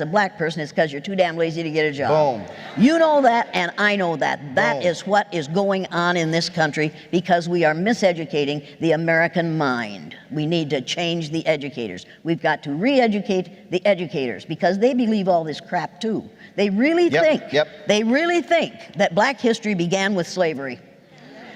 Speaker 3: black person, it's because you're too damn lazy to get a job.
Speaker 2: Boom.
Speaker 3: You know that, and I know that. That
Speaker 2: Boom.
Speaker 3: is what is going on in this country because we are miseducating the American mind. We need to change the educators. We've got to re-educate the educators because they believe all this crap too. They really think that black history began with slavery.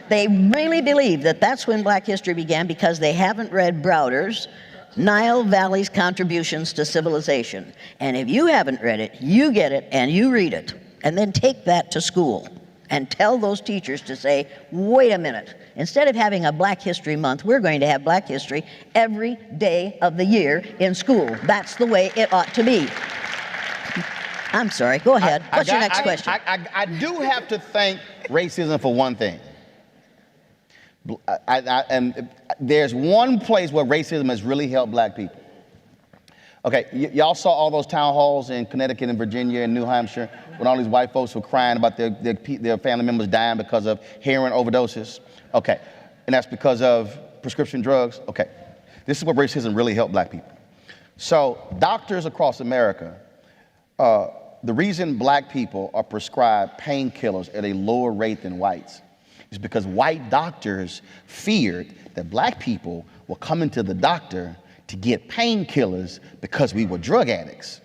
Speaker 3: They really believe that that's when black history began because they haven't read Browder's Nile Valley's Contributions to Civilization. And if you haven't read it, you get it and you read it. And then take that to school and tell those teachers to say, wait a minute, Instead of having a Black History Month, we're going to have Black History every day of the year in school. That's the way it ought to be. I'm sorry, go ahead. What's your next question?
Speaker 2: I do have to thank racism for one thing. And there's one place where racism has really helped Black people. Okay, y'all saw all those town halls in Connecticut and Virginia and New Hampshire when all these white folks were crying about their family members dying because of heroin overdoses. Okay, and that's because of prescription drugs. Okay, this is what racism really helped Black people. So doctors across America, the reason Black people are prescribed painkillers at a lower rate than whites is because white doctors feared that Black people will come into the doctor to get painkillers because we were drug addicts.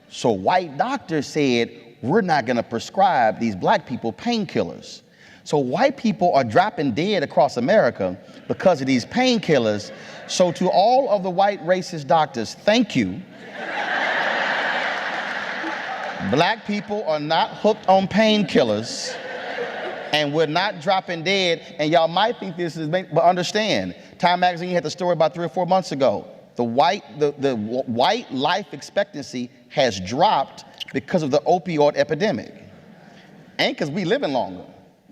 Speaker 2: So white doctors said, we're not gonna prescribe these Black people painkillers. So white people are dropping dead across America because of these painkillers. So to all of the white racist doctors, thank you. Black people are not hooked on painkillers, and we're not dropping dead. And y'all might think this is, but understand, Time Magazine had the story about 3 or 4 months ago. The white life expectancy has dropped because of the opioid epidemic. Ain't because we living longer,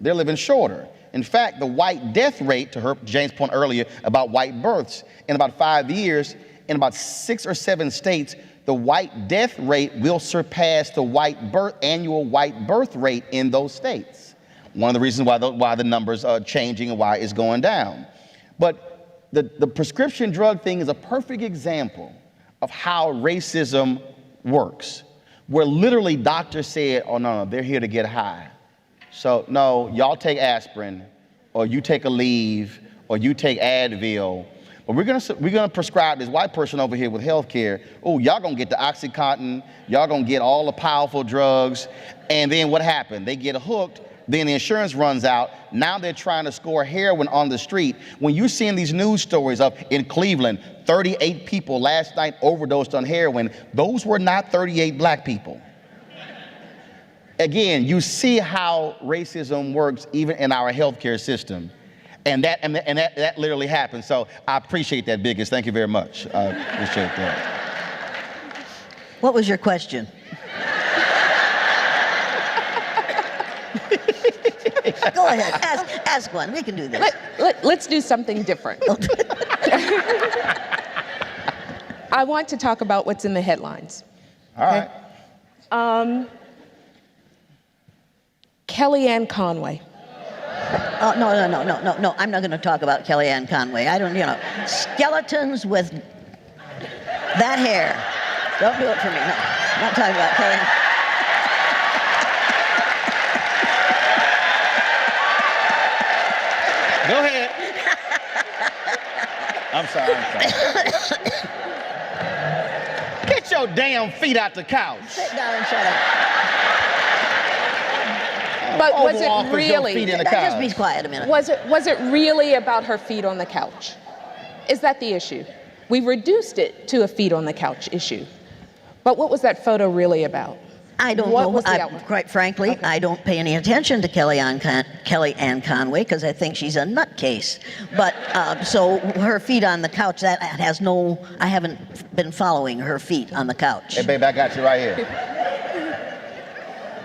Speaker 2: they're living shorter. In fact, the white death rate, to Jane's point earlier about white births, in about 5 years, in about 6 or 7 states, the white death rate will surpass the annual white birth rate in those states. One of the reasons why the numbers are changing and why it's going down. But the prescription drug thing is a perfect example of how racism works, where literally doctors said, oh no, they're here to get high. So no, y'all take aspirin, or you take a leave, or you take Advil, but we're gonna prescribe this white person over here with health care. Oh, y'all gonna get the Oxycontin, y'all gonna get all the powerful drugs, and then what happened? They get hooked, then the insurance runs out. Now they're trying to score heroin on the street. When you're seeing these news stories of in Cleveland, 38 people last night overdosed on heroin, those were not 38 Black people. Again, you see how racism works even in our healthcare system. And that literally happened. So I appreciate that, Biggest. Thank you very much. I appreciate that.
Speaker 3: What was your question? Go ahead, ask one. We can do this.
Speaker 4: Let's do something different. I want to talk about what's in the headlines.
Speaker 2: All right.
Speaker 3: Kellyanne Conway. Oh, no. I'm not going to talk about Kellyanne Conway. I don't, skeletons with that hair. Don't do it for me. No, I'm not talking about Kellyanne.
Speaker 2: Go ahead. I'm sorry. Get your damn feet out the couch.
Speaker 3: Sit down and shut up.
Speaker 4: But was it really?
Speaker 3: Just be quiet a minute.
Speaker 4: Was it really about her feet on the couch? Is that the issue? We reduced it to a feet on the couch issue. But what was that photo really about?
Speaker 3: I don't know. Quite frankly, okay. I don't pay any attention to Kellyanne Conway because I think she's a nutcase. But so her feet on the couch, that has no. I haven't been following her feet on the couch.
Speaker 2: Hey, babe, I got you right here.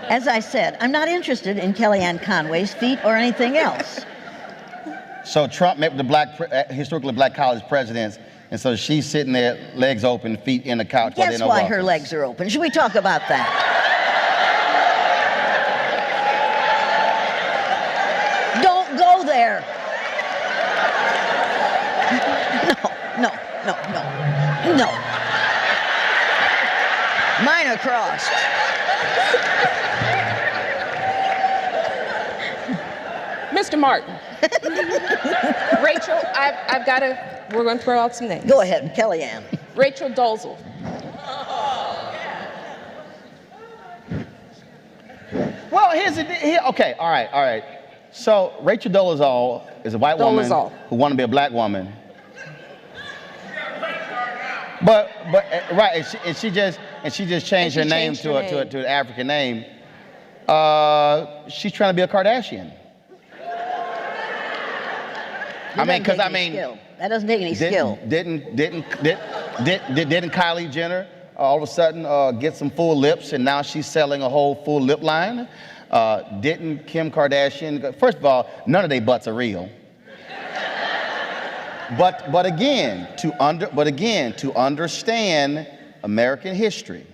Speaker 3: As I said, I'm not interested in Kellyanne Conway's feet or anything else.
Speaker 2: So Trump met with the historically black college presidents, and so she's sitting there, legs open, feet in the couch.
Speaker 3: Guess why her legs are open? Should we talk about that? Don't go there. No. Mine are crossed.
Speaker 4: Mr. Martin. Rachel, we're going to throw out some names.
Speaker 3: Go ahead, Kellyanne.
Speaker 4: Rachel Dolezal.
Speaker 2: Well, okay, all right. So Rachel Dolezal is a white woman who wanted to be a black woman. But right, and she just changed her name to an African name. She's trying to be a Kardashian. I mean, because I mean,
Speaker 3: skill. That doesn't take any skill.
Speaker 2: Didn't Kylie Jenner all of a sudden get some full lips, and now she's selling a whole full lip line? Didn't Kim Kardashian? First of all, none of their butts are real. But again, to understand American history,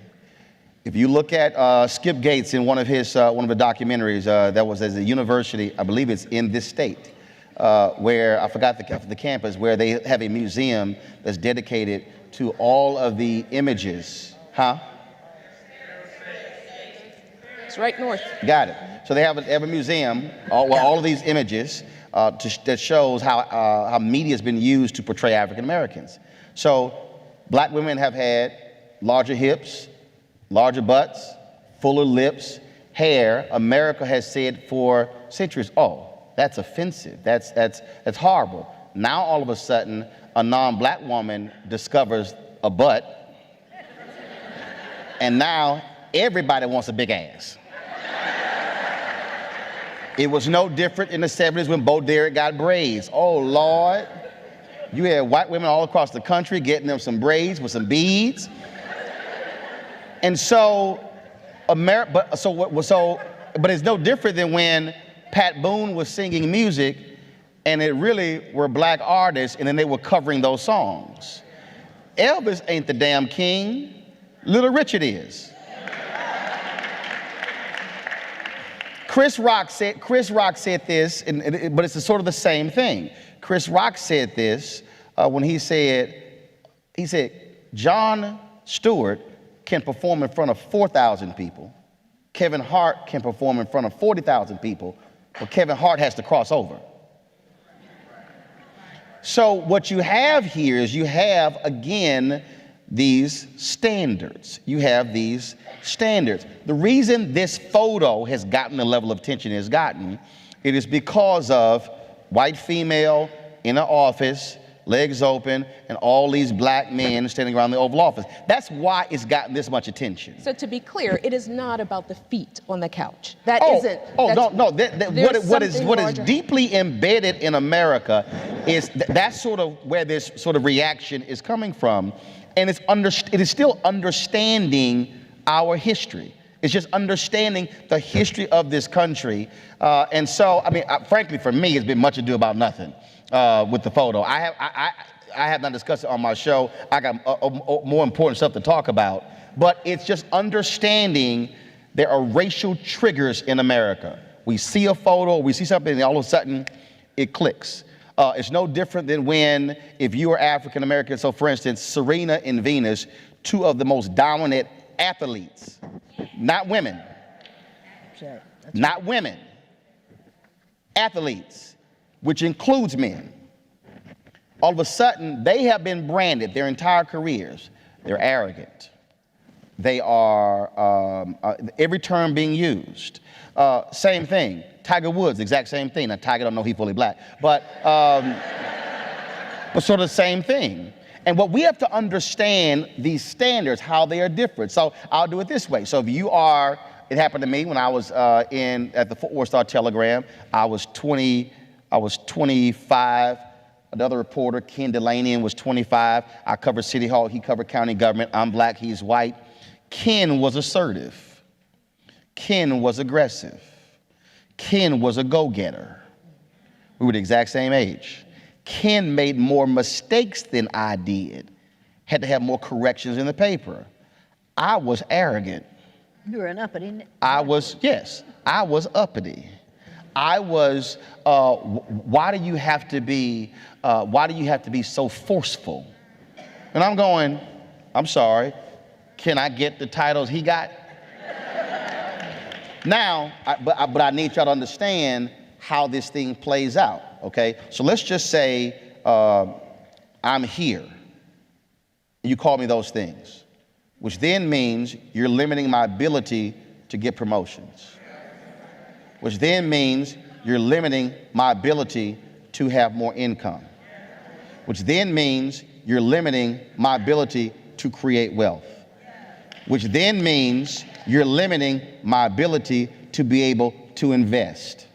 Speaker 2: if you look at Skip Gates in one of the documentaries that was at a university, I believe it's in this state, where I forgot the campus, where they have a museum that's dedicated to all of the images.
Speaker 4: It's right north.
Speaker 2: Got it. So they have a museum, all of these images that shows how media has been used to portray African Americans. So black women have had larger hips, larger butts, fuller lips, hair. America has said for centuries, oh, that's offensive, that's horrible. Now all of a sudden, a non-black woman discovers a butt, and now everybody wants a big ass. It was no different in the 70s when Bo Derek got braids. Oh, Lord. You had white women all across the country getting them some braids with some beads. And so, but it's no different than when Pat Boone was singing music and it really were black artists and then they were covering those songs. Elvis ain't the damn king. Little Richard is. Chris Rock said this, but it's sort of the same thing. Chris Rock said this when he said, Jon Stewart can perform in front of 4,000 people. Kevin Hart can perform in front of 40,000 people, but Kevin Hart has to cross over. So what you have here is you have, again, these standards. You have these standards. The reason this photo has gotten the level of attention it has gotten, it is because of white female in an office, legs open, and all these black men standing around the Oval Office. That's why it's gotten this much attention.
Speaker 4: So to be clear, it is not about the feet on the couch. That isn't.
Speaker 2: What is deeply embedded in America is that's sort of where this sort of reaction is coming from. And it is still understanding our history. It's just understanding the history of this country. And so, I mean, frankly, for me, it's been much ado about nothing with the photo. I have not discussed it on my show. I got more important stuff to talk about. But it's just understanding there are racial triggers in America. We see a photo, we see something, and all of a sudden, it clicks. It's no different than when, if you are African American, so for instance, Serena and Venus, two of the most dominant athletes, not women, not women, athletes, which includes men. All of a sudden, they have been branded their entire careers. They're arrogant. They are, every term being used. Same thing. Tiger Woods, exact same thing. Now, Tiger don't know he's fully black, but sort of the same thing. And what we have to understand, these standards, how they are different. So I'll do it this way. So if you are, it happened to me when I was at the Fort Worth Star-Telegram. I was 25. Another reporter, Ken Delaney, was 25. I covered City Hall. He covered county government. I'm black. He's white. Ken was assertive. Ken was aggressive. Ken was a go-getter. We were the exact same age. Ken made more mistakes than I did. Had to have more corrections in the paper. I was arrogant.
Speaker 3: You were an uppity.
Speaker 2: I was uppity. I was, why do you have to be so forceful? And I'm going, I'm sorry, can I get the titles he got? Now, but I need y'all to understand how this thing plays out, okay? So let's just say I'm here. You call me those things, which then means you're limiting my ability to get promotions, which then means you're limiting my ability to have more income, which then means you're limiting my ability to create wealth, which then means you're limiting my ability to be able to invest.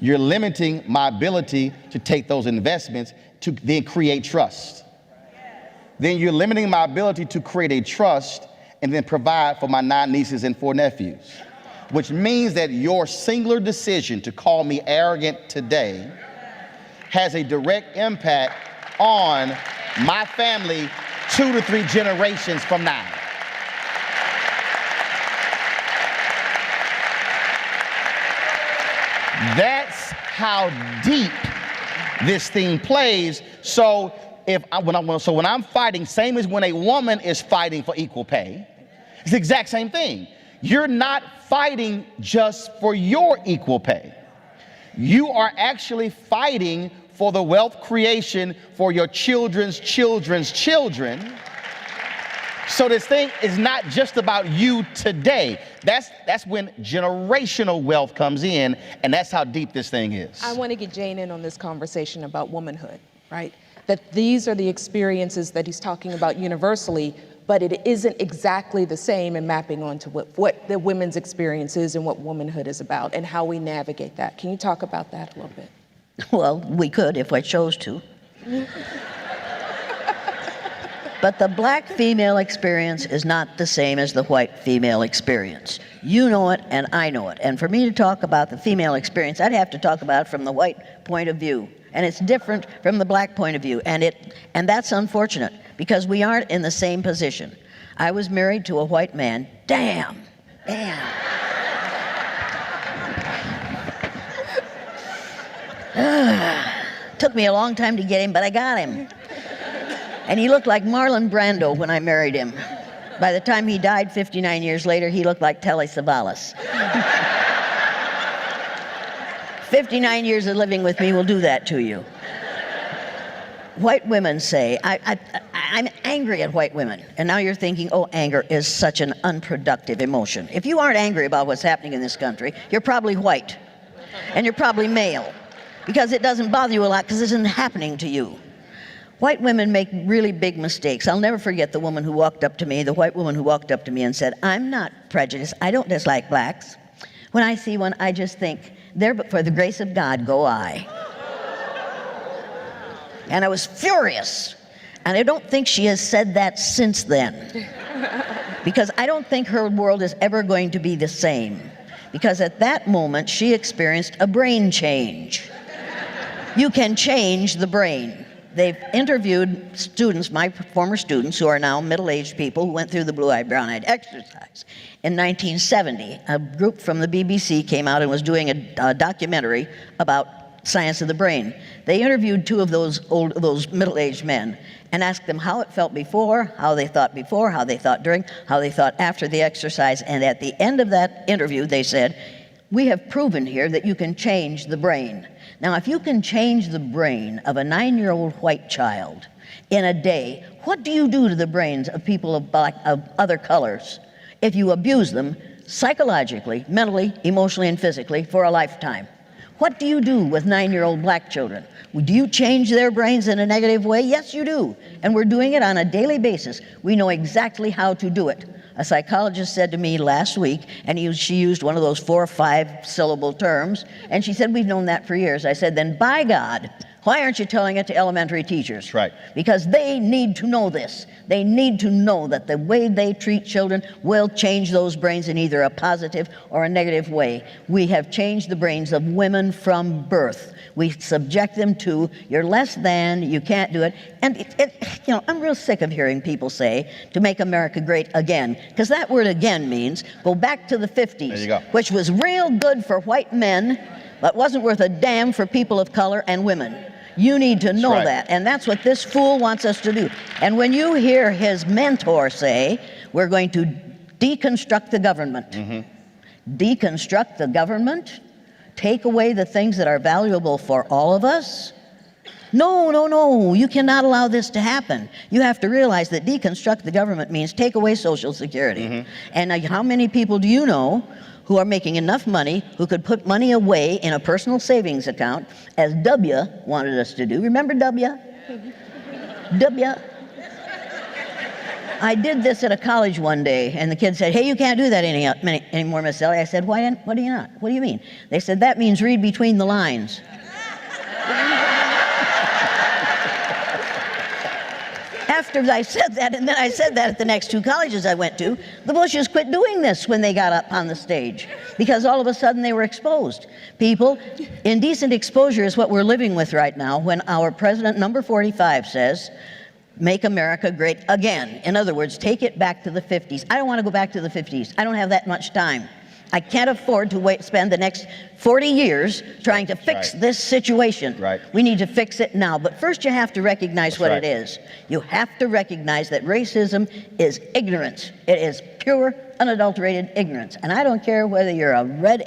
Speaker 2: You're limiting my ability to take those investments to then create trust. Then you're limiting my ability to create a trust and then provide for my 9 nieces and 4 nephews, which means that your singular decision to call me arrogant today has a direct impact on my family 2 to 3 generations from now. That's how deep this thing plays. So when I'm fighting, same as when a woman is fighting for equal pay, it's the exact same thing. You're not fighting just for your equal pay. You are actually fighting for the wealth creation for your children's children's children. So this thing is not just about you today. That's when generational wealth comes in, and that's how deep this thing is.
Speaker 4: I want to get Jane in on this conversation about womanhood, right? That these are the experiences that he's talking about universally, but it isn't exactly the same in mapping onto what the women's experience is and what womanhood is about and how we navigate that. Can you talk about that a little bit?
Speaker 3: Well, we could if I chose to. But the black female experience is not the same as the white female experience. You know it and I know it. And for me to talk about the female experience, I'd have to talk about it from the white point of view. And it's different from the black point of view. And that's unfortunate because we aren't in the same position. I was married to a white man. Damn. Took me a long time to get him, but I got him. And he looked like Marlon Brando when I married him. By the time he died 59 years later, he looked like Telly Savalas. 59 years of living with me will do that to you. White women say, I'm angry at white women. And now you're thinking, oh, anger is such an unproductive emotion. If you aren't angry about what's happening in this country, you're probably white. And you're probably male. Because it doesn't bother you a lot because it isn't happening to you. White women make really big mistakes. I'll never forget the woman who walked up to me, the white woman who walked up to me and said, I'm not prejudiced. I don't dislike blacks. When I see one, I just think, there but for the grace of God go I. And I was furious. And I don't think she has said that since then. Because I don't think her world is ever going to be the same. Because at that moment, she experienced a brain change. You can change the brain. They've interviewed students, my former students, who are now middle-aged people who went through the blue-eyed, brown-eyed exercise. In 1970, a group from the BBC came out and was doing a documentary about science of the brain. They interviewed 2 of those middle-aged men and asked them how it felt before, how they thought during, how they thought after the exercise. And at the end of that interview, they said, we have proven here that you can change the brain. Now, if you can change the brain of a 9-year-old white child in a day, what do you do to the brains of people of other colors if you abuse them psychologically, mentally, emotionally, and physically for a lifetime? What do you do with 9-year-old black children? Do you change their brains in a negative way? Yes, you do. And we're doing it on a daily basis. We know exactly how to do it. A psychologist said to me last week, and she used one of those 4 or 5 syllable terms, and she said, we've known that for years. I said, then by God, why aren't you telling it to elementary teachers?
Speaker 2: That's right.
Speaker 3: Because they need to know this. They need to know that the way they treat children will change those brains in either a positive or a negative way. We have changed the brains of women from birth. We subject them to, you're less than, you can't do it. And I'm real sick of hearing people say, to make America great again. Because that word again means, go back to the 50s.
Speaker 2: There you go.
Speaker 3: Which was real good for white men, but wasn't worth a damn for people of color and women. You need to know that, and that's what this fool wants us to do. And when you hear his mentor say, we're going to deconstruct the government. Deconstruct the government? Take away the things that are valuable for all of us? No, you cannot allow this to happen. You have to realize that deconstruct the government means take away Social Security. And how many people do you know who are making enough money, who could put money away in a personal savings account, as W wanted us to do? Remember W? W? I did this at a college one day, and the kid said, "Hey, you can't do that anymore, Miss Elliott." I said, "Why do you not? What do you mean?" They said, "That means read between the lines." After I said that, and then I said that at the next 2 colleges I went to, the Bushes quit doing this when they got up on the stage, because all of a sudden they were exposed. People, indecent exposure is what we're living with right now when our president, number 45, says, "Make America great again." In other words, take it back to the 50s. I don't want to go back to the 50s. I don't have that much time. I can't afford to spend the next 40 years trying to fix this situation.
Speaker 2: Right.
Speaker 3: We need to fix it now. But first you have to recognize what it is. You have to recognize that racism is ignorance. It is pure, unadulterated ignorance. And I don't care whether you're a red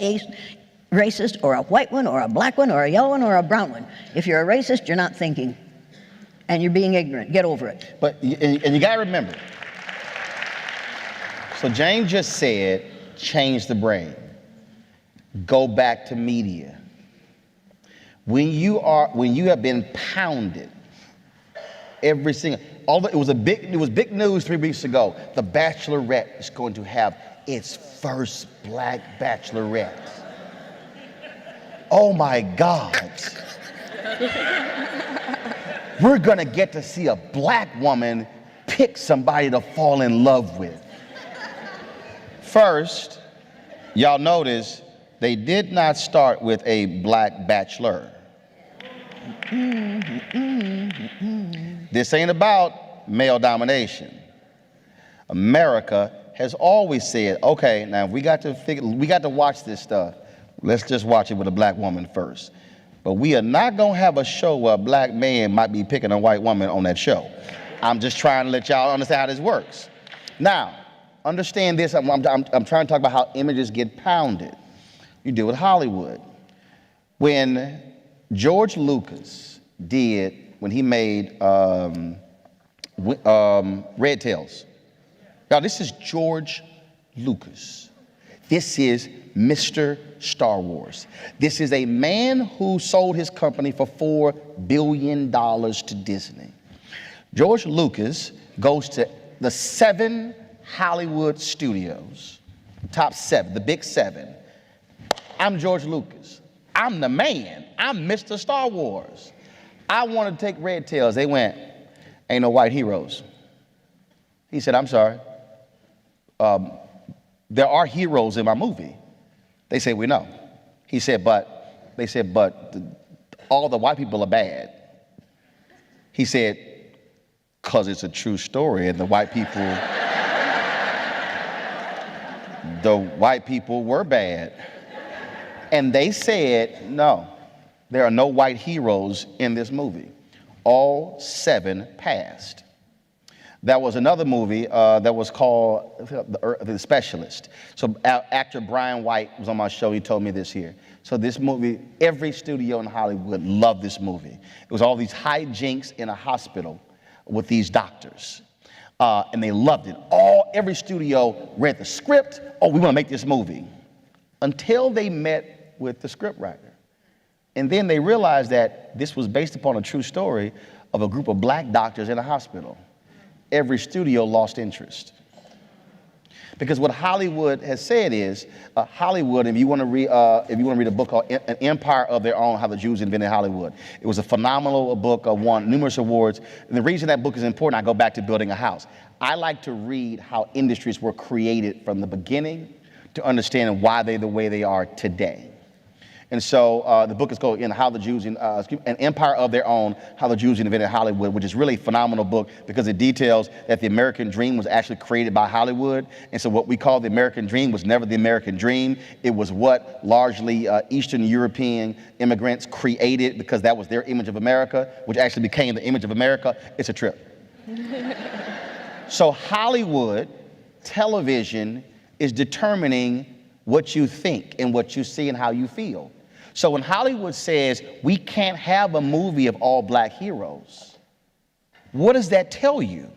Speaker 3: racist or a white one or a black one or a yellow one or a brown one. If you're a racist, you're not thinking. And you're being ignorant. Get over it.
Speaker 2: But, and you got to remember, so Jane just said, change the brain. Go back to media. When you have been pounded every single, it was big news 3 weeks ago. The Bachelorette is going to have its first black bachelorette. Oh my God. We're gonna get to see a black woman pick somebody to fall in love with. First, y'all notice they did not start with a black bachelor. This ain't about male domination. America has always said, okay, now we got to watch this stuff. Let's just watch it with a black woman first. But we are not gonna have a show where a black man might be picking a white woman on that show. I'm just trying to let y'all understand how this works. Now, understand this, I'm trying to talk about how images get pounded. You deal with Hollywood. When George Lucas when he made Red Tails. Now, this is George Lucas. This is Mr. Star Wars. This is a man who sold his company for $4 billion to Disney. George Lucas goes to the 7 Hollywood studios, top 7, the big 7. I'm George Lucas. I'm the man. I'm Mr. Star Wars. I want to take Red Tails. They went, ain't no white heroes. He said, I'm sorry. There are heroes in my movie. They said, we know. He said, but all the white people are bad. He said, because it's a true story, and the white people were bad. And they said, no, there are no white heroes in this movie. All 7 passed. There was another movie that was called The Specialist. So actor Brian White was on my show. He told me this here. So this movie, every studio in Hollywood loved this movie. It was all these hijinks in a hospital with these doctors. And they loved it. Every studio read the script. Oh, we want to make this movie. Until they met with the scriptwriter. And then they realized that this was based upon a true story of a group of black doctors in a hospital. Every studio lost interest. Because what Hollywood has said is, Hollywood, if you want to read a book called An Empire of Their Own, How the Jews Invented Hollywood. It was a phenomenal book, won numerous awards. And the reason that book is important, I go back to building a house. I like to read how industries were created from the beginning to understand why they're the way they are today. And so the book is called An Empire of Their Own, How the Jews Invented Hollywood, which is really a phenomenal book because it details that the American dream was actually created by Hollywood. And so what we call the American dream was never the American dream. It was what largely Eastern European immigrants created because that was their image of America, which actually became the image of America. It's a trip. So Hollywood television is determining what you think and what you see and how you feel. So when Hollywood says we can't have a movie of all black heroes, what does that tell you?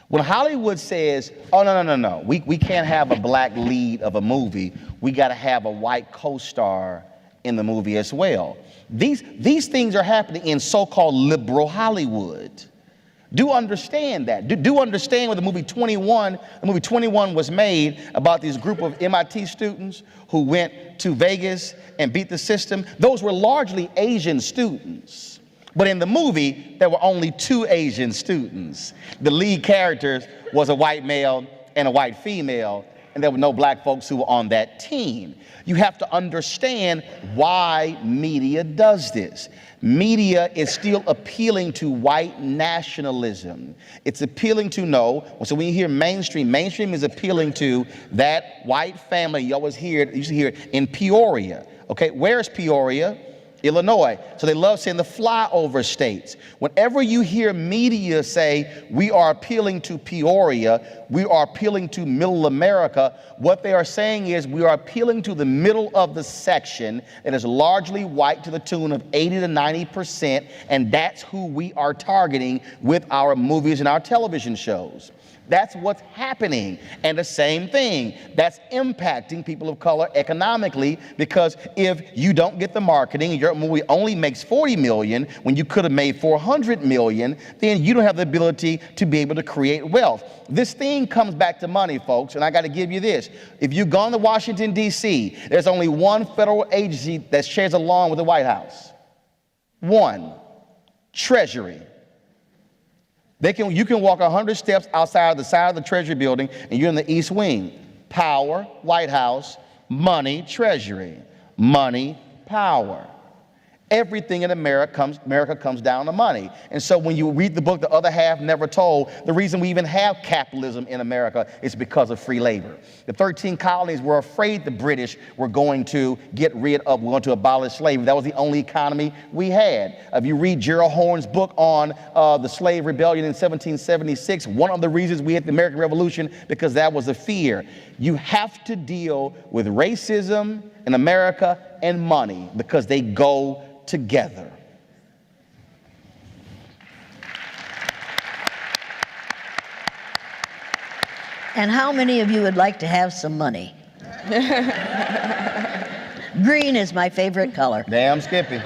Speaker 2: When Hollywood says, oh, no, we can't have a black lead of a movie, we got to have a white co-star in the movie as well. These things are happening in so-called liberal Hollywood. Do understand that. Do understand when the movie 21 was made about this group of MIT students who went to Vegas and beat the system. Those were largely Asian students. But in the movie, there were only 2 Asian students. The lead characters was a white male and a white female, and there were no black folks who were on that team. You have to understand why media does this. Media is still appealing to white nationalism. It's appealing to so when you hear mainstream is appealing to that white family. You always hear it, you used to hear it in Peoria. Okay, where's Peoria? Illinois. So they love saying the flyover states. Whenever you hear media say we are appealing to Peoria, we are appealing to middle America, what they are saying is we are appealing to the middle of the section that is largely white to the tune of 80 to 90%, and that's who we are targeting with our movies and our television shows. That's what's happening. And the same thing, that's impacting people of color economically, because if you don't get the marketing and your movie only makes $40 million when you could have made $400 million, then you don't have the ability to be able to create wealth. This thing comes back to money, folks, and I got to give you this. If you've gone to Washington, D.C., there's only one federal agency that shares a lawn with the White House. One, Treasury. You can walk 100 steps outside the side of the Treasury building and you're in the East Wing. Power, White House. Money, Treasury. Money, power. Everything in America comes down to money. And so when you read the book, The Other Half Never Told, the reason we even have capitalism in America is because of free labor. The 13 colonies were afraid the British were going to abolish slavery. That was the only economy we had. If you read Gerald Horne's book on the slave rebellion in 1776, one of the reasons we had the American Revolution, because that was a fear. You have to deal with racism in America and money because they go together.
Speaker 3: And how many of you would like to have some money? Green is my favorite color.
Speaker 2: Damn Skippy.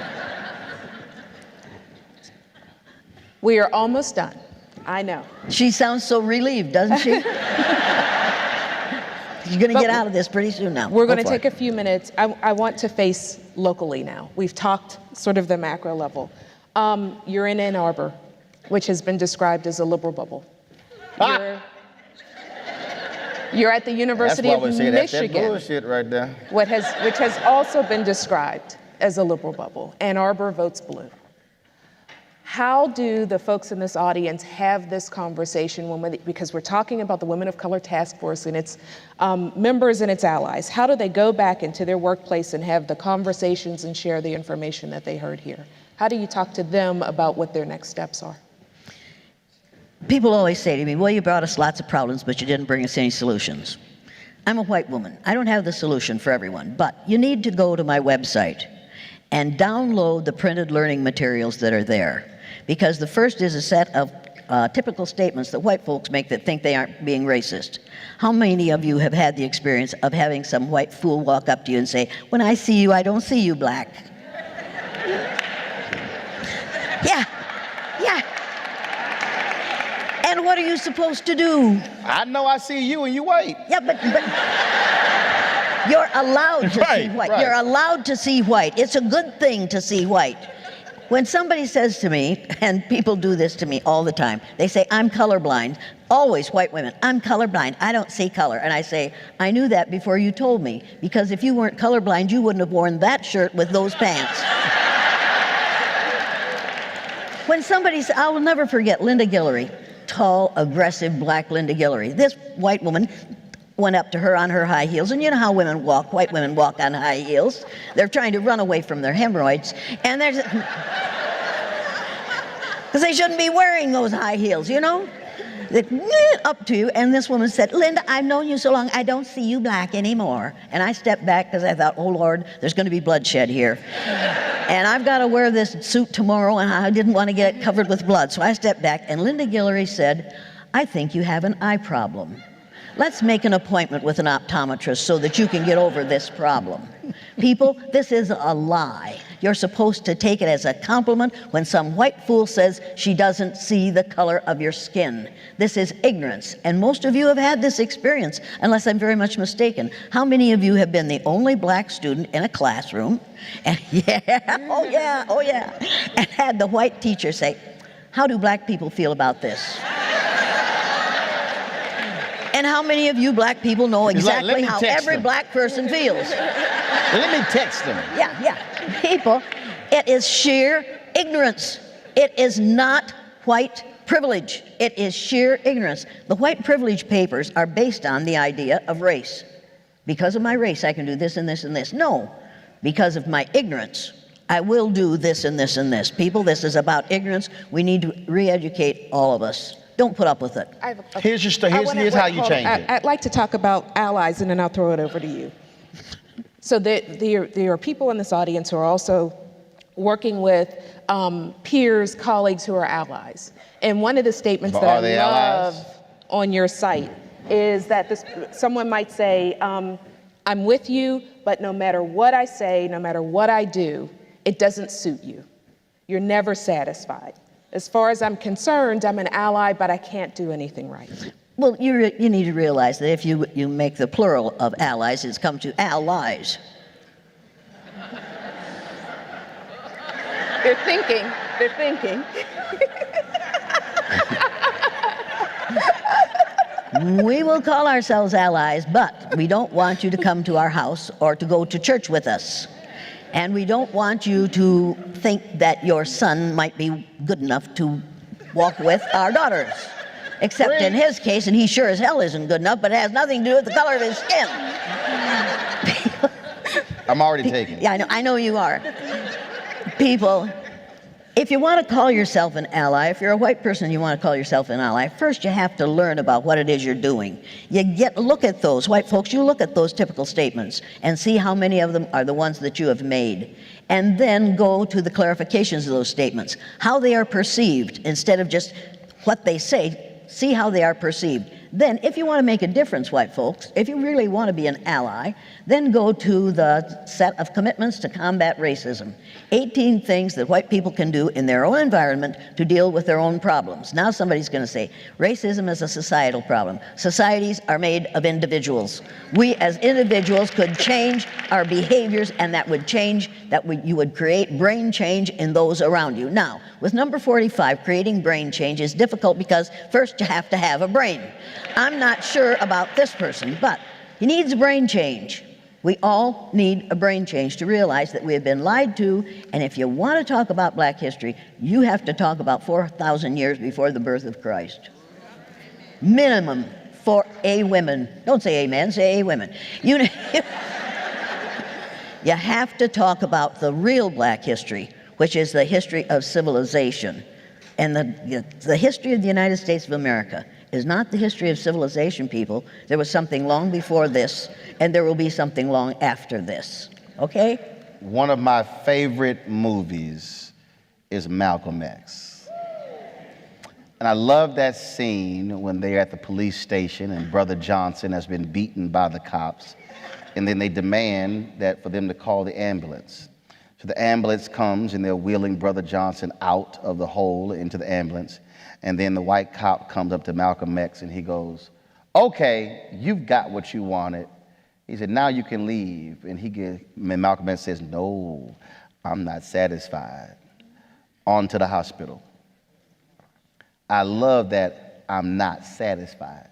Speaker 4: We are almost done. I know.
Speaker 3: She sounds so relieved, doesn't she? You're going to get out of this pretty soon now.
Speaker 4: We're going to take a few minutes. I want to face locally now. We've talked sort of the macro level. You're in Ann Arbor, which has been described as a liberal bubble. You're at the University of Michigan.
Speaker 2: That's that bullshit right there.
Speaker 4: Which has also been described as a liberal bubble. Ann Arbor votes blue. How do the folks in this audience have this conversation because we're talking about the Women of Color Task Force and its members and its allies. How do they go back into their workplace and have the conversations and share the information that they heard here? How do you talk to them about what their next steps are?
Speaker 3: People always say to me, well, you brought us lots of problems, but you didn't bring us any solutions. I'm a white woman. I don't have the solution for everyone, but you need to go to my website and download the printed learning materials that are there. Because the first is a set of typical statements that white folks make that think they aren't being racist. How many of you have had the experience of having some white fool walk up to you and say, when I see you, I don't see you black? Yeah. And what are you supposed to do?
Speaker 2: I know I see you and you white.
Speaker 3: Yeah, but you're allowed to see white. Right. You're allowed to see white. It's a good thing to see white. When somebody says to me, and people do this to me all the time, they say, I'm colorblind. Always white women, I'm colorblind. I don't see color. And I say, I knew that before you told me, because if you weren't colorblind, you wouldn't have worn that shirt with those pants. When somebody said, I will never forget Linda Guillory, tall, aggressive, black Linda Guillory. This white woman went up to her on her high heels, and you know how women walk, white women walk on high heels. They're trying to run away from their hemorrhoids, and there's, because they shouldn't be wearing those high heels, you know? They up to you, and this woman said, Linda, I've known you so long, I don't see you black anymore. And I stepped back because I thought, oh Lord, there's going to be bloodshed here. And I've got to wear this suit tomorrow, and I didn't want to get it covered with blood. So I stepped back, and Linda Guillory said, I think you have an eye problem. Let's make an appointment with an optometrist so that you can get over this problem. People, this is a lie. You're supposed to take it as a compliment when some white fool says she doesn't see the color of your skin. This is ignorance, and most of you have had this experience, unless I'm very much mistaken. How many of you have been the only black student in a classroom, and oh yeah, and had the white teacher say, "How do black people feel about this?" And how many of you black people know exactly how every black person feels?
Speaker 2: Let me text them.
Speaker 3: Yeah. People, it is sheer ignorance. It is not white privilege. It is sheer ignorance. The white privilege papers are based on the idea of race. Because of my race, I can do this and this and this. No, because of my ignorance, I will do this and this and this. People, this is about ignorance. We need to re-educate all of us. Don't put up with it.
Speaker 2: Here's how you change it.
Speaker 4: I'd like to talk about allies, and then I'll throw it over to you. So there are people in this audience who are also working with peers, colleagues who are allies. And one of the statements that I love on your site is that someone might say, I'm with you, but no matter what I say, no matter what I do, it doesn't suit you. You're never satisfied. As far as I'm concerned, I'm an ally, but I can't do anything right.
Speaker 3: Well, you need to realize that if you make the plural of allies, it's come to allies.
Speaker 4: They're thinking.
Speaker 3: We will call ourselves allies, but we don't want you to come to our house or to go to church with us. And we don't want you to think that your son might be good enough to walk with our daughters. Except in his case, and he sure as hell isn't good enough, but it has nothing to do with the color of his skin.
Speaker 2: I'm already taking.
Speaker 3: Yeah, I know you are. People, if you want to call yourself an ally, if you're a white person and you want to call yourself an ally, first you have to learn about what it is you're doing. Look at those, white folks, you look at those typical statements and see how many of them are the ones that you have made. And then go to the clarifications of those statements, how they are perceived instead of just what they say. See how they are perceived. Then, if you want to make a difference, white folks, if you really want to be an ally, then go to the set of commitments to combat racism. 18 things that white people can do in their own environment to deal with their own problems. Now somebody's going to say, racism is a societal problem. Societies are made of individuals. We as individuals could change our behaviors, and that would change, you would create brain change in those around you. Now, with number 45, creating brain change is difficult because first you have to have a brain. I'm not sure about this person, but he needs a brain change. We all need a brain change to realize that we have been lied to, and if you want to talk about black history, you have to talk about 4,000 years before the birth of Christ. Minimum for a women. Don't say amen, say a women. You have to talk about the real black history, which is the history of civilization. And the history of the United States of America is not the history of civilization, people. There was something long before this, and there will be something long after this, okay?
Speaker 2: One of my favorite movies is Malcolm X. And I love that scene when they're at the police station and Brother Johnson has been beaten by the cops, and then they demand that for them to call the ambulance. So the ambulance comes and they're wheeling Brother Johnson out of the hole into the ambulance. And then the white cop comes up to Malcolm X and he goes, okay, you've got what you wanted. He said, now you can leave. And Malcolm X says, no, I'm not satisfied. On to the hospital. I love that I'm not satisfied.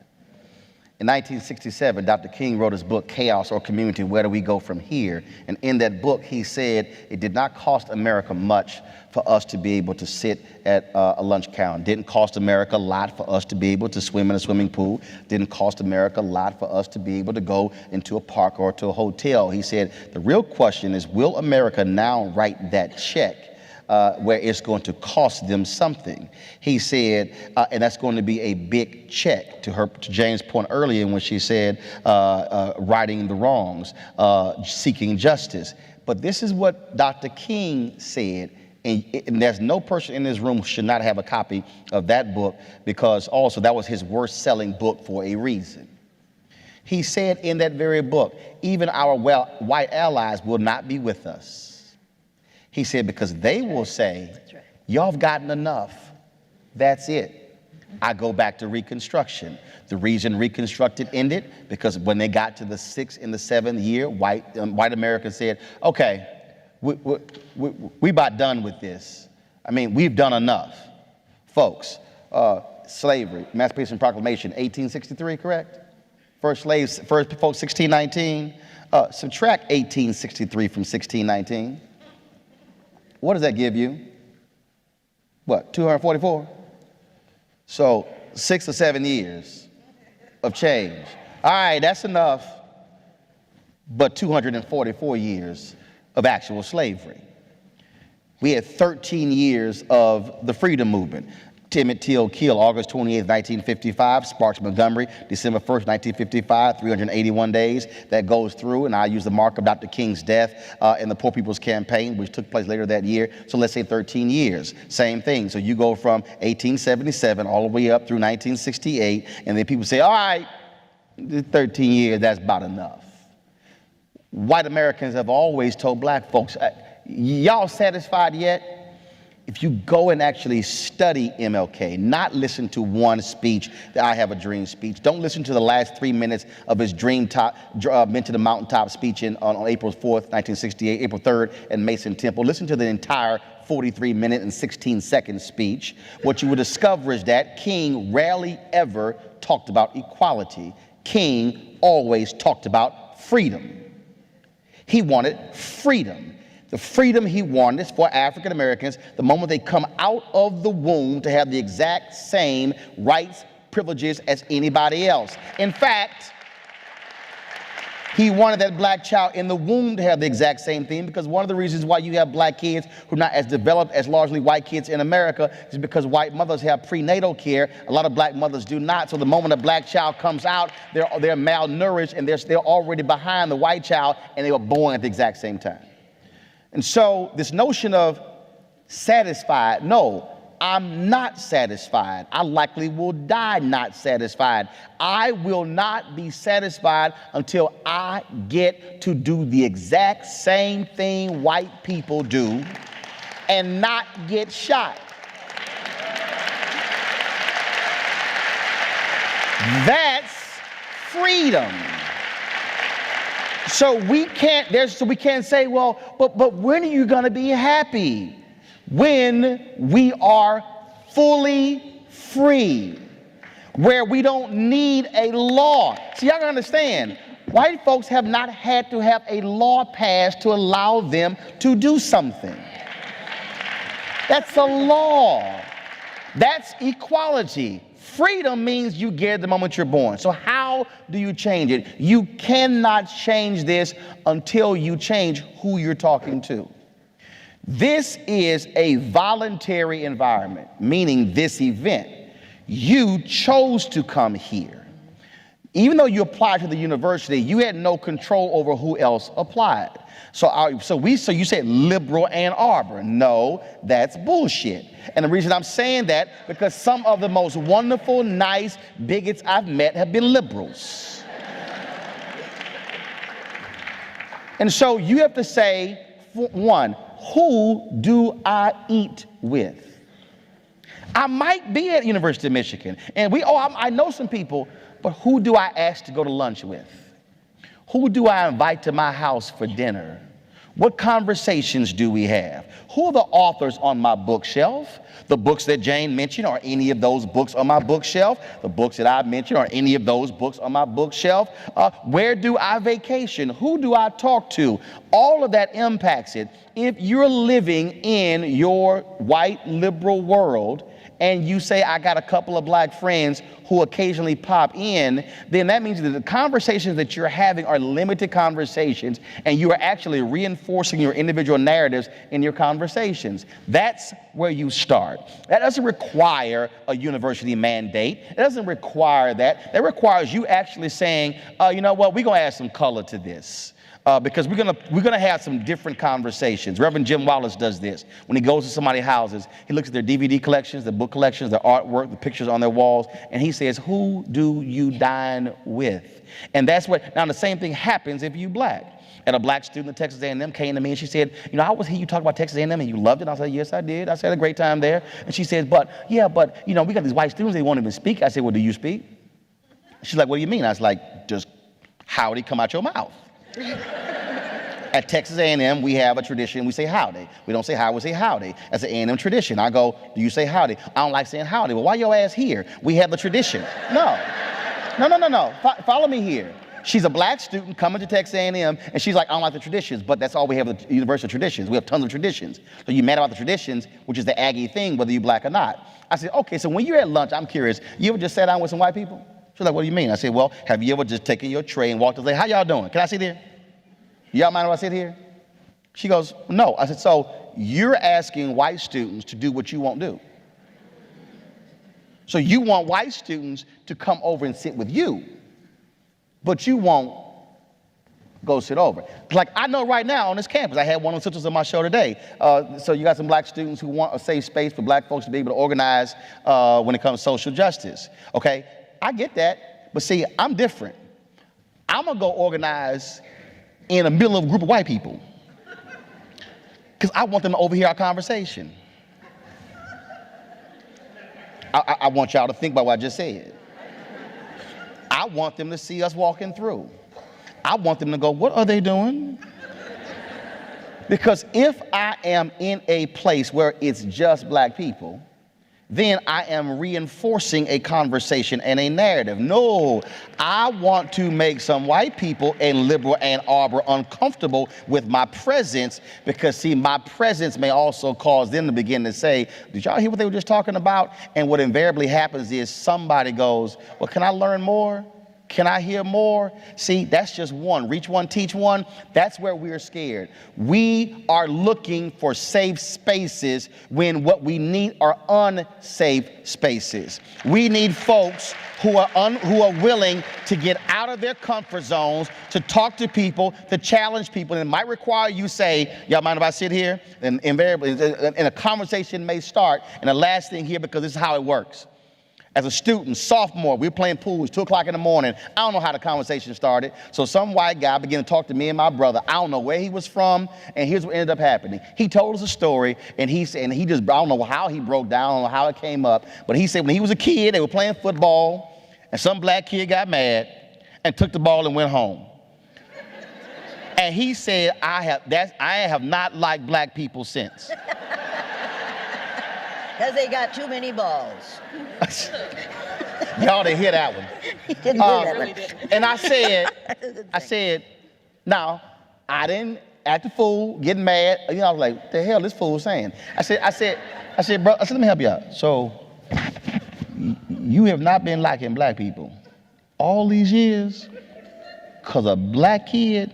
Speaker 2: In 1967, Dr. King wrote his book, Chaos or Community, Where Do We Go From Here? And in that book, he said it did not cost America much for us to be able to sit at a lunch counter. Didn't cost America a lot for us to be able to swim in a swimming pool. Didn't cost America a lot for us to be able to go into a park or to a hotel. He said, the real question is, will America now write that check where it's going to cost them something? He said, and that's going to be a big check, to Jane's point earlier when she said righting the wrongs, seeking justice. But this is what Dr. King said, and there's no person in this room who should not have a copy of that book, because also that was his worst selling book for a reason. He said in that very book, even our white allies will not be with us. He said, because they will say, y'all have gotten enough. That's it. I go back to Reconstruction. The reason Reconstructed ended, because when they got to the 6th and the 7th year, white America said, okay, we about done with this. I mean, we've done enough. Folks, slavery, Emancipation Proclamation, 1863, correct? First folks, 1619. Subtract 1863 from 1619. What does that give you? What, 244? So 6 or 7 years of change. All right, that's enough. But 244 years of actual slavery. We had 13 years of the freedom movement. Emmett Till killed August 28, 1955, Sparks Montgomery, December 1st, 1955, 381 days. That goes through, and I use the mark of Dr. King's death in the Poor People's Campaign, which took place later that year. So let's say 13 years. Same thing. So you go from 1877 all the way up through 1968, and then people say, all right, 13 years, that's about enough. White Americans have always told black folks, y'all satisfied yet? If you go and actually study MLK, not listen to one speech, the I Have a Dream speech. Don't listen to the last 3 minutes of his Men to the Mountaintop speech on April 4th, 1968, April 3rd, and Mason Temple. Listen to the entire 43-minute and 16-second speech. What you will discover is that King rarely ever talked about equality. King always talked about freedom. He wanted freedom. The freedom he wanted is for African Americans, the moment they come out of the womb, to have the exact same rights, privileges as anybody else. In fact, he wanted that black child in the womb to have the exact same thing, because one of the reasons why you have black kids who are not as developed as largely white kids in America is because white mothers have prenatal care. A lot of black mothers do not. So the moment a black child comes out, they're malnourished, and they're already behind the white child, and they were born at the exact same time. And so this notion of satisfied, no, I'm not satisfied. I likely will die not satisfied. I will not be satisfied until I get to do the exact same thing white people do and not get shot. That's freedom. So we can't say, well, but when are you going to be happy? When we are fully free, where we don't need a law. See, y'all gotta understand, white folks have not had to have a law passed to allow them to do something. That's a law. That's equality. Freedom means you get it the moment you're born. So how do you change it? You cannot change this until you change who you're talking to. This is a voluntary environment, meaning this event. You chose to come here. Even though you applied to the university, you had no control over who else applied. So you said liberal Ann Arbor. No, that's bullshit. And the reason I'm saying that, because some of the most wonderful, nice bigots I've met have been liberals. And so you have to say, one, who do I eat with? I might be at University of Michigan, and I know some people, but who do I ask to go to lunch with? Who do I invite to my house for dinner? What conversations do we have? Who are the authors on my bookshelf? The books that Jane mentioned, are any of those books on my bookshelf? The books that I mentioned, are any of those books on my bookshelf? Where do I vacation? Who do I talk to? All of that impacts it. If you're living in your white liberal world and you say, I got a couple of black friends who occasionally pop in, then that means that the conversations that you're having are limited conversations, and you are actually reinforcing your individual narratives in your conversations. That's where you start. That doesn't require a university mandate. It doesn't require that. That requires you actually saying, you know what, we're going to add some color to this. because we're gonna have some different conversations. Reverend Jim Wallace does this. When he goes to somebody's houses, he looks at their DVD collections, their book collections, their artwork, the pictures on their walls, and he says, who do you dine with? And that's what, now the same thing happens if you black. And a black student at Texas A&M came to me and she said, I always hear you talk about Texas A&M and you loved it. I said, yes, I did. I said, I had a great time there. And she says, but we got these white students, they won't even speak. I said, well, do you speak? She's like, what do you mean? I was like, just howdy come out your mouth. At Texas A&M, we have a tradition, we say howdy. We don't say hi, we say howdy. That's an A&M tradition. I go, do you say howdy? I don't like saying howdy. Well, why your ass here? We have the tradition. No. Follow me here. She's a black student coming to Texas A&M, and she's like, I don't like the traditions, but that's all we have, the universal traditions. We have tons of traditions. So you're mad about the traditions, which is the Aggie thing, whether you're black or not. I said, okay, so when you're at lunch, I'm curious, you ever just sat down with some white people? She's like, what do you mean? I said, well, have you ever just taken your tray and walked and say, how y'all doing? Can I sit here? Y'all mind if I sit here? She goes, no. I said, so you're asking white students to do what you won't do. So you want white students to come over and sit with you, but you won't go sit over. Like I know right now on this campus, I had one of the sisters on my show today. So you got some black students who want a safe space for black folks to be able to organize when it comes to social justice. Okay, I get that, but see, I'm different. I'm gonna go organize in the middle of a group of white people because I want them to overhear our conversation. I want y'all to think about what I just said. I want them to see us walking through. I want them to go, what are they doing? Because if I am in a place where it's just black people, then I am reinforcing a conversation and a narrative. No, I want to make some white people in liberal Ann Arbor uncomfortable with my presence because, see, my presence may also cause them to begin to say, did y'all hear what they were just talking about? And what invariably happens is somebody goes, well, can I learn more? Can I hear more? See, that's just one. Reach one, teach one. That's where we're scared. We are looking for safe spaces when what we need are unsafe spaces. We need folks who are willing to get out of their comfort zones, to talk to people, to challenge people. And it might require you say, y'all mind if I sit here? And invariably, and a conversation may start. And the last thing here, because this is how it works. As a student, sophomore, we were playing pool, it was 2 o'clock in the morning. I don't know how the conversation started. So some white guy began to talk to me and my brother. I don't know where he was from, and here's what ended up happening. He told us a story, and he said, I don't know how he broke down, I don't know how it came up, but he said when he was a kid, they were playing football, and some black kid got mad and took the ball and went home. And he said, I have not liked black people since.
Speaker 3: Because they got too many balls.
Speaker 2: Y'all didn't hear that one.
Speaker 3: He didn't hear that one.
Speaker 2: And I said, now, I didn't act a fool, getting mad. I was like, what the hell this fool saying? I said, bro, let me help you out. So, you have not been liking black people all these years because a black kid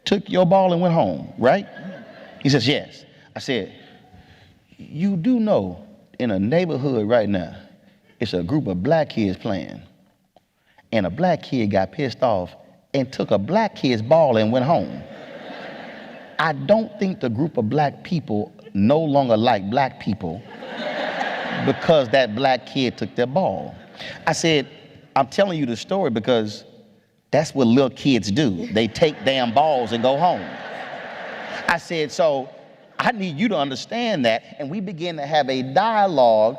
Speaker 2: took your ball and went home, right? He says, yes. I said, you do know in a neighborhood right now, it's a group of black kids playing, and a black kid got pissed off and took a black kid's ball and went home. I don't think the group of black people no longer like black people because that black kid took their ball. I said, I'm telling you the story because that's what little kids do. They take damn balls and go home. I said, so I need you to understand that. And we began to have a dialogue.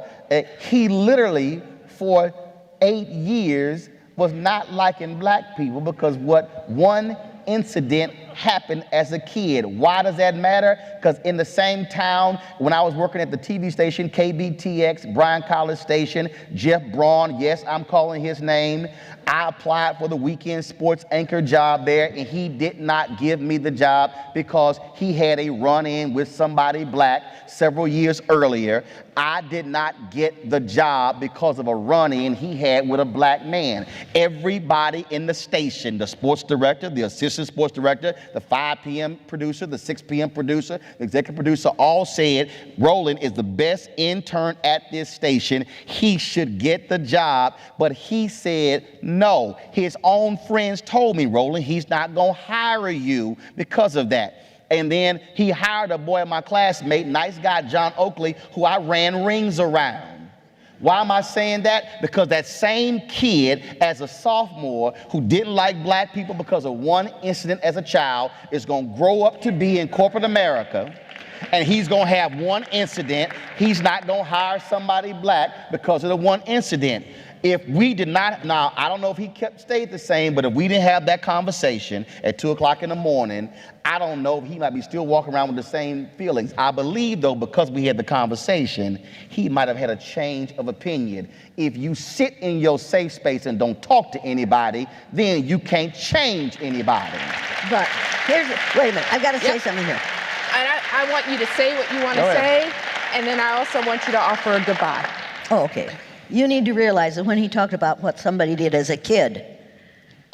Speaker 2: He literally, for 8 years, was not liking black people because what one incident happened as a kid. Why does that matter? Because in the same town, when I was working at the TV station, KBTX, Bryan College Station, Jeff Braun, yes, I'm calling his name, I applied for the weekend sports anchor job there, and he did not give me the job because he had a run-in with somebody black several years earlier. I did not get the job because of a run-in he had with a black man. Everybody in the station, the sports director, the assistant sports director, the 5 p.m. producer, the 6 p.m. producer, the executive producer, all said, Roland is the best intern at this station. He should get the job. But he said, No, his own friends told me, Roland, he's not gonna hire you because of that. And then he hired a boy, my classmate, nice guy, John Oakley, who I ran rings around. Why am I saying that? Because that same kid, as a sophomore, who didn't like black people because of one incident as a child, is gonna grow up to be in corporate America, and he's gonna have one incident. He's not gonna hire somebody black because of the one incident. If we did not, now I don't know if he stayed the same, but if we didn't have that conversation at 2 o'clock in the morning, I don't know if he might be still walking around with the same feelings. I believe though, because we had the conversation, he might have had a change of opinion. If you sit in your safe space and don't talk to anybody, then you can't change anybody.
Speaker 3: But wait a minute, I've got to say something here.
Speaker 4: And I want you to say what you want to say, and then I also want you to offer a goodbye.
Speaker 3: Oh, okay. You need to realize that when he talked about what somebody did as a kid,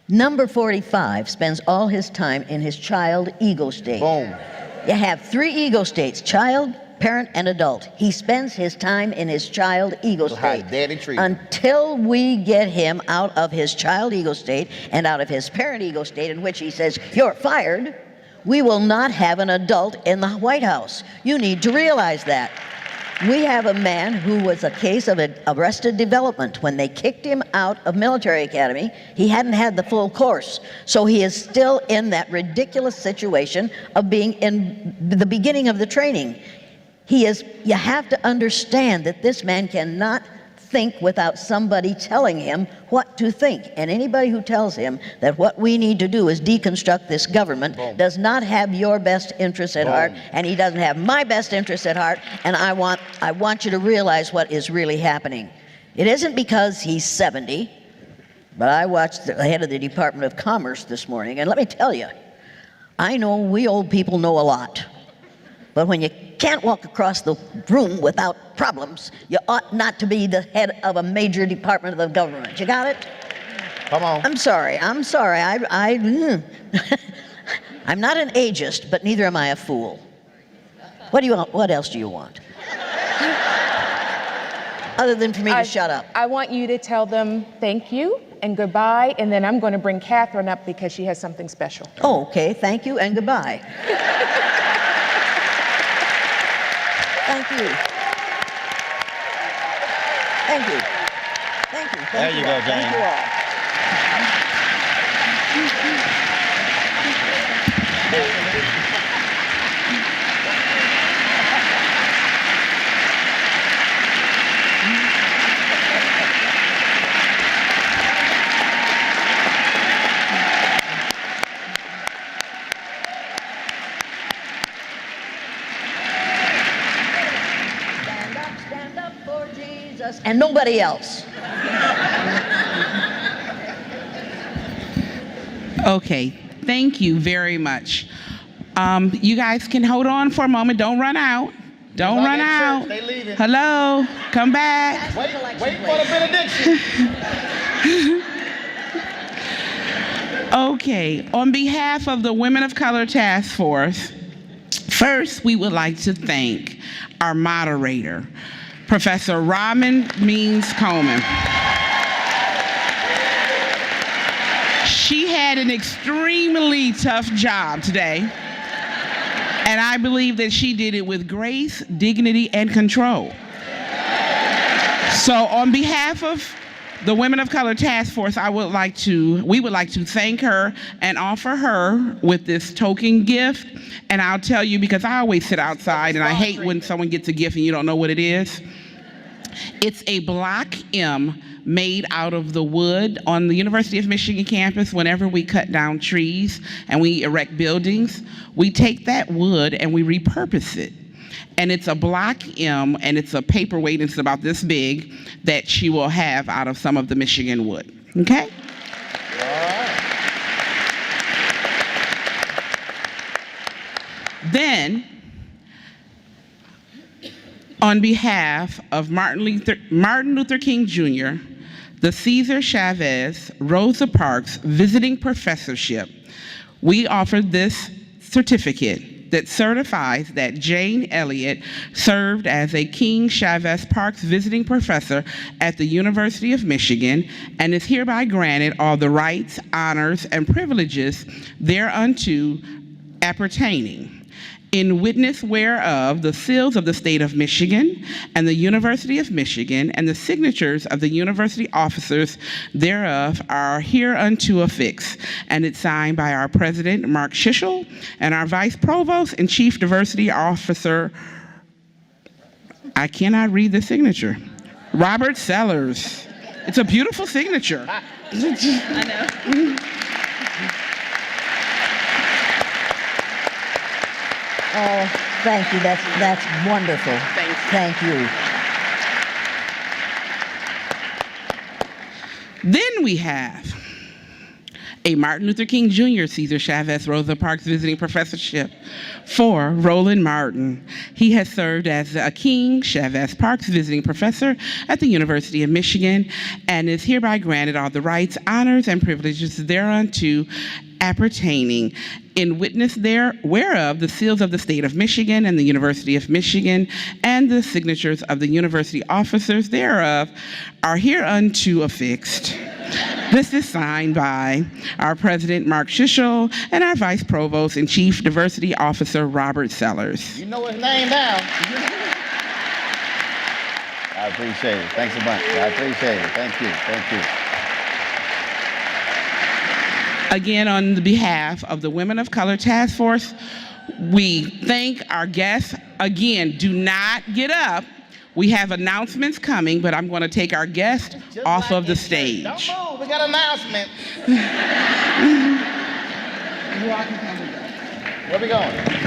Speaker 3: number 45 spends all his time in his child ego state.
Speaker 2: Boom.
Speaker 3: You have 3 ego states: child, parent, and adult. He spends his time in his child ego state until we get him out of his child ego state and out of his parent ego state, in which he says, "You're fired." We will not have an adult in the White House. You need to realize that. We have a man who was a case of arrested development. When they kicked him out of military academy, he hadn't had the full course. So he is still in that ridiculous situation of being in the beginning of the training. You have to understand that this man cannot think without somebody telling him what to think. And anybody who tells him that what we need to do is deconstruct this government does not have your best interests at heart, and he doesn't have my best interests at heart, and I want you to realize what is really happening. It isn't because he's 70, but I watched the head of the Department of Commerce this morning, and let me tell you, I know we old people know a lot, but when you can't walk across the room without problems, you ought not to be the head of a major department of the government. You got it?
Speaker 2: Come on.
Speaker 3: I'm sorry. I'm not an ageist, but neither am I a fool. What do you want? What else do you want? Other than for me to shut up.
Speaker 4: I want you to tell them thank you and goodbye, and then I'm going to bring Catherine up because she has something special.
Speaker 3: Oh, okay. Thank you and goodbye. Thank you. Thank you. Thank you.
Speaker 2: There you go, Jane.
Speaker 3: Thank you all. Stand up for Jesus and nobody else.
Speaker 1: Okay, thank you very much. You guys can hold on for a moment. Don't run out. Don't run out.
Speaker 2: They leaving.
Speaker 1: Hello, come back.
Speaker 2: Wait for the benediction.
Speaker 1: Okay, on behalf of the Women of Color Task Force, first we would like to thank our moderator, Professor Robin Means Coleman. She had an extremely tough job today, and I believe that she did it with grace, dignity, and control. So on behalf of the Women of Color Task Force, we would like to thank her and offer her with this token gift. And I'll tell you, because I always sit outside and I hate when someone gets a gift and you don't know what it is. It's a block M made out of the wood on the University of Michigan campus. Whenever we cut down trees and we erect buildings, we take that wood and we repurpose it. And it's a block M, and it's a paperweight, it's about this big, that she will have out of some of the Michigan wood, okay? Then, on behalf of Martin Luther King Jr., the Cesar Chavez Rosa Parks Visiting Professorship, we offer this certificate that certifies that Jane Elliott served as a King Chavez Parks visiting professor at the University of Michigan and is hereby granted all the rights, honors, and privileges thereunto appertaining. In witness whereof, the seals of the state of Michigan and the University of Michigan and the signatures of the university officers thereof are hereunto affixed, and it's signed by our president, Mark Shishel, and our vice provost and chief diversity officer, I cannot read the signature, Robert Sellers. It's a beautiful signature.
Speaker 4: I know.
Speaker 3: Oh, thank you. That's wonderful.
Speaker 1: Thanks.
Speaker 3: Thank you.
Speaker 1: Then we have a Martin Luther King Jr. Cesar Chavez Rosa Parks Visiting Professorship for Roland Martin. He has served as a King Chavez Parks Visiting Professor at the University of Michigan and is hereby granted all the rights, honors, and privileges thereunto appertaining. In witness there whereof, the seals of the state of Michigan and the University of Michigan and the signatures of the university officers thereof are hereunto affixed. This is signed by our president, Mark Shishel, and our vice provost and chief diversity officer, Robert Sellers.
Speaker 2: You know his name now. I appreciate it. Thanks a bunch. I appreciate it. Thank you. Thank you.
Speaker 1: Again, on the behalf of the Women of Color Task Force, we thank our guests. Again, do not get up. We have announcements coming, but I'm going to take our guest off of the stage.
Speaker 2: Don't move. We got an announcement. Where we going?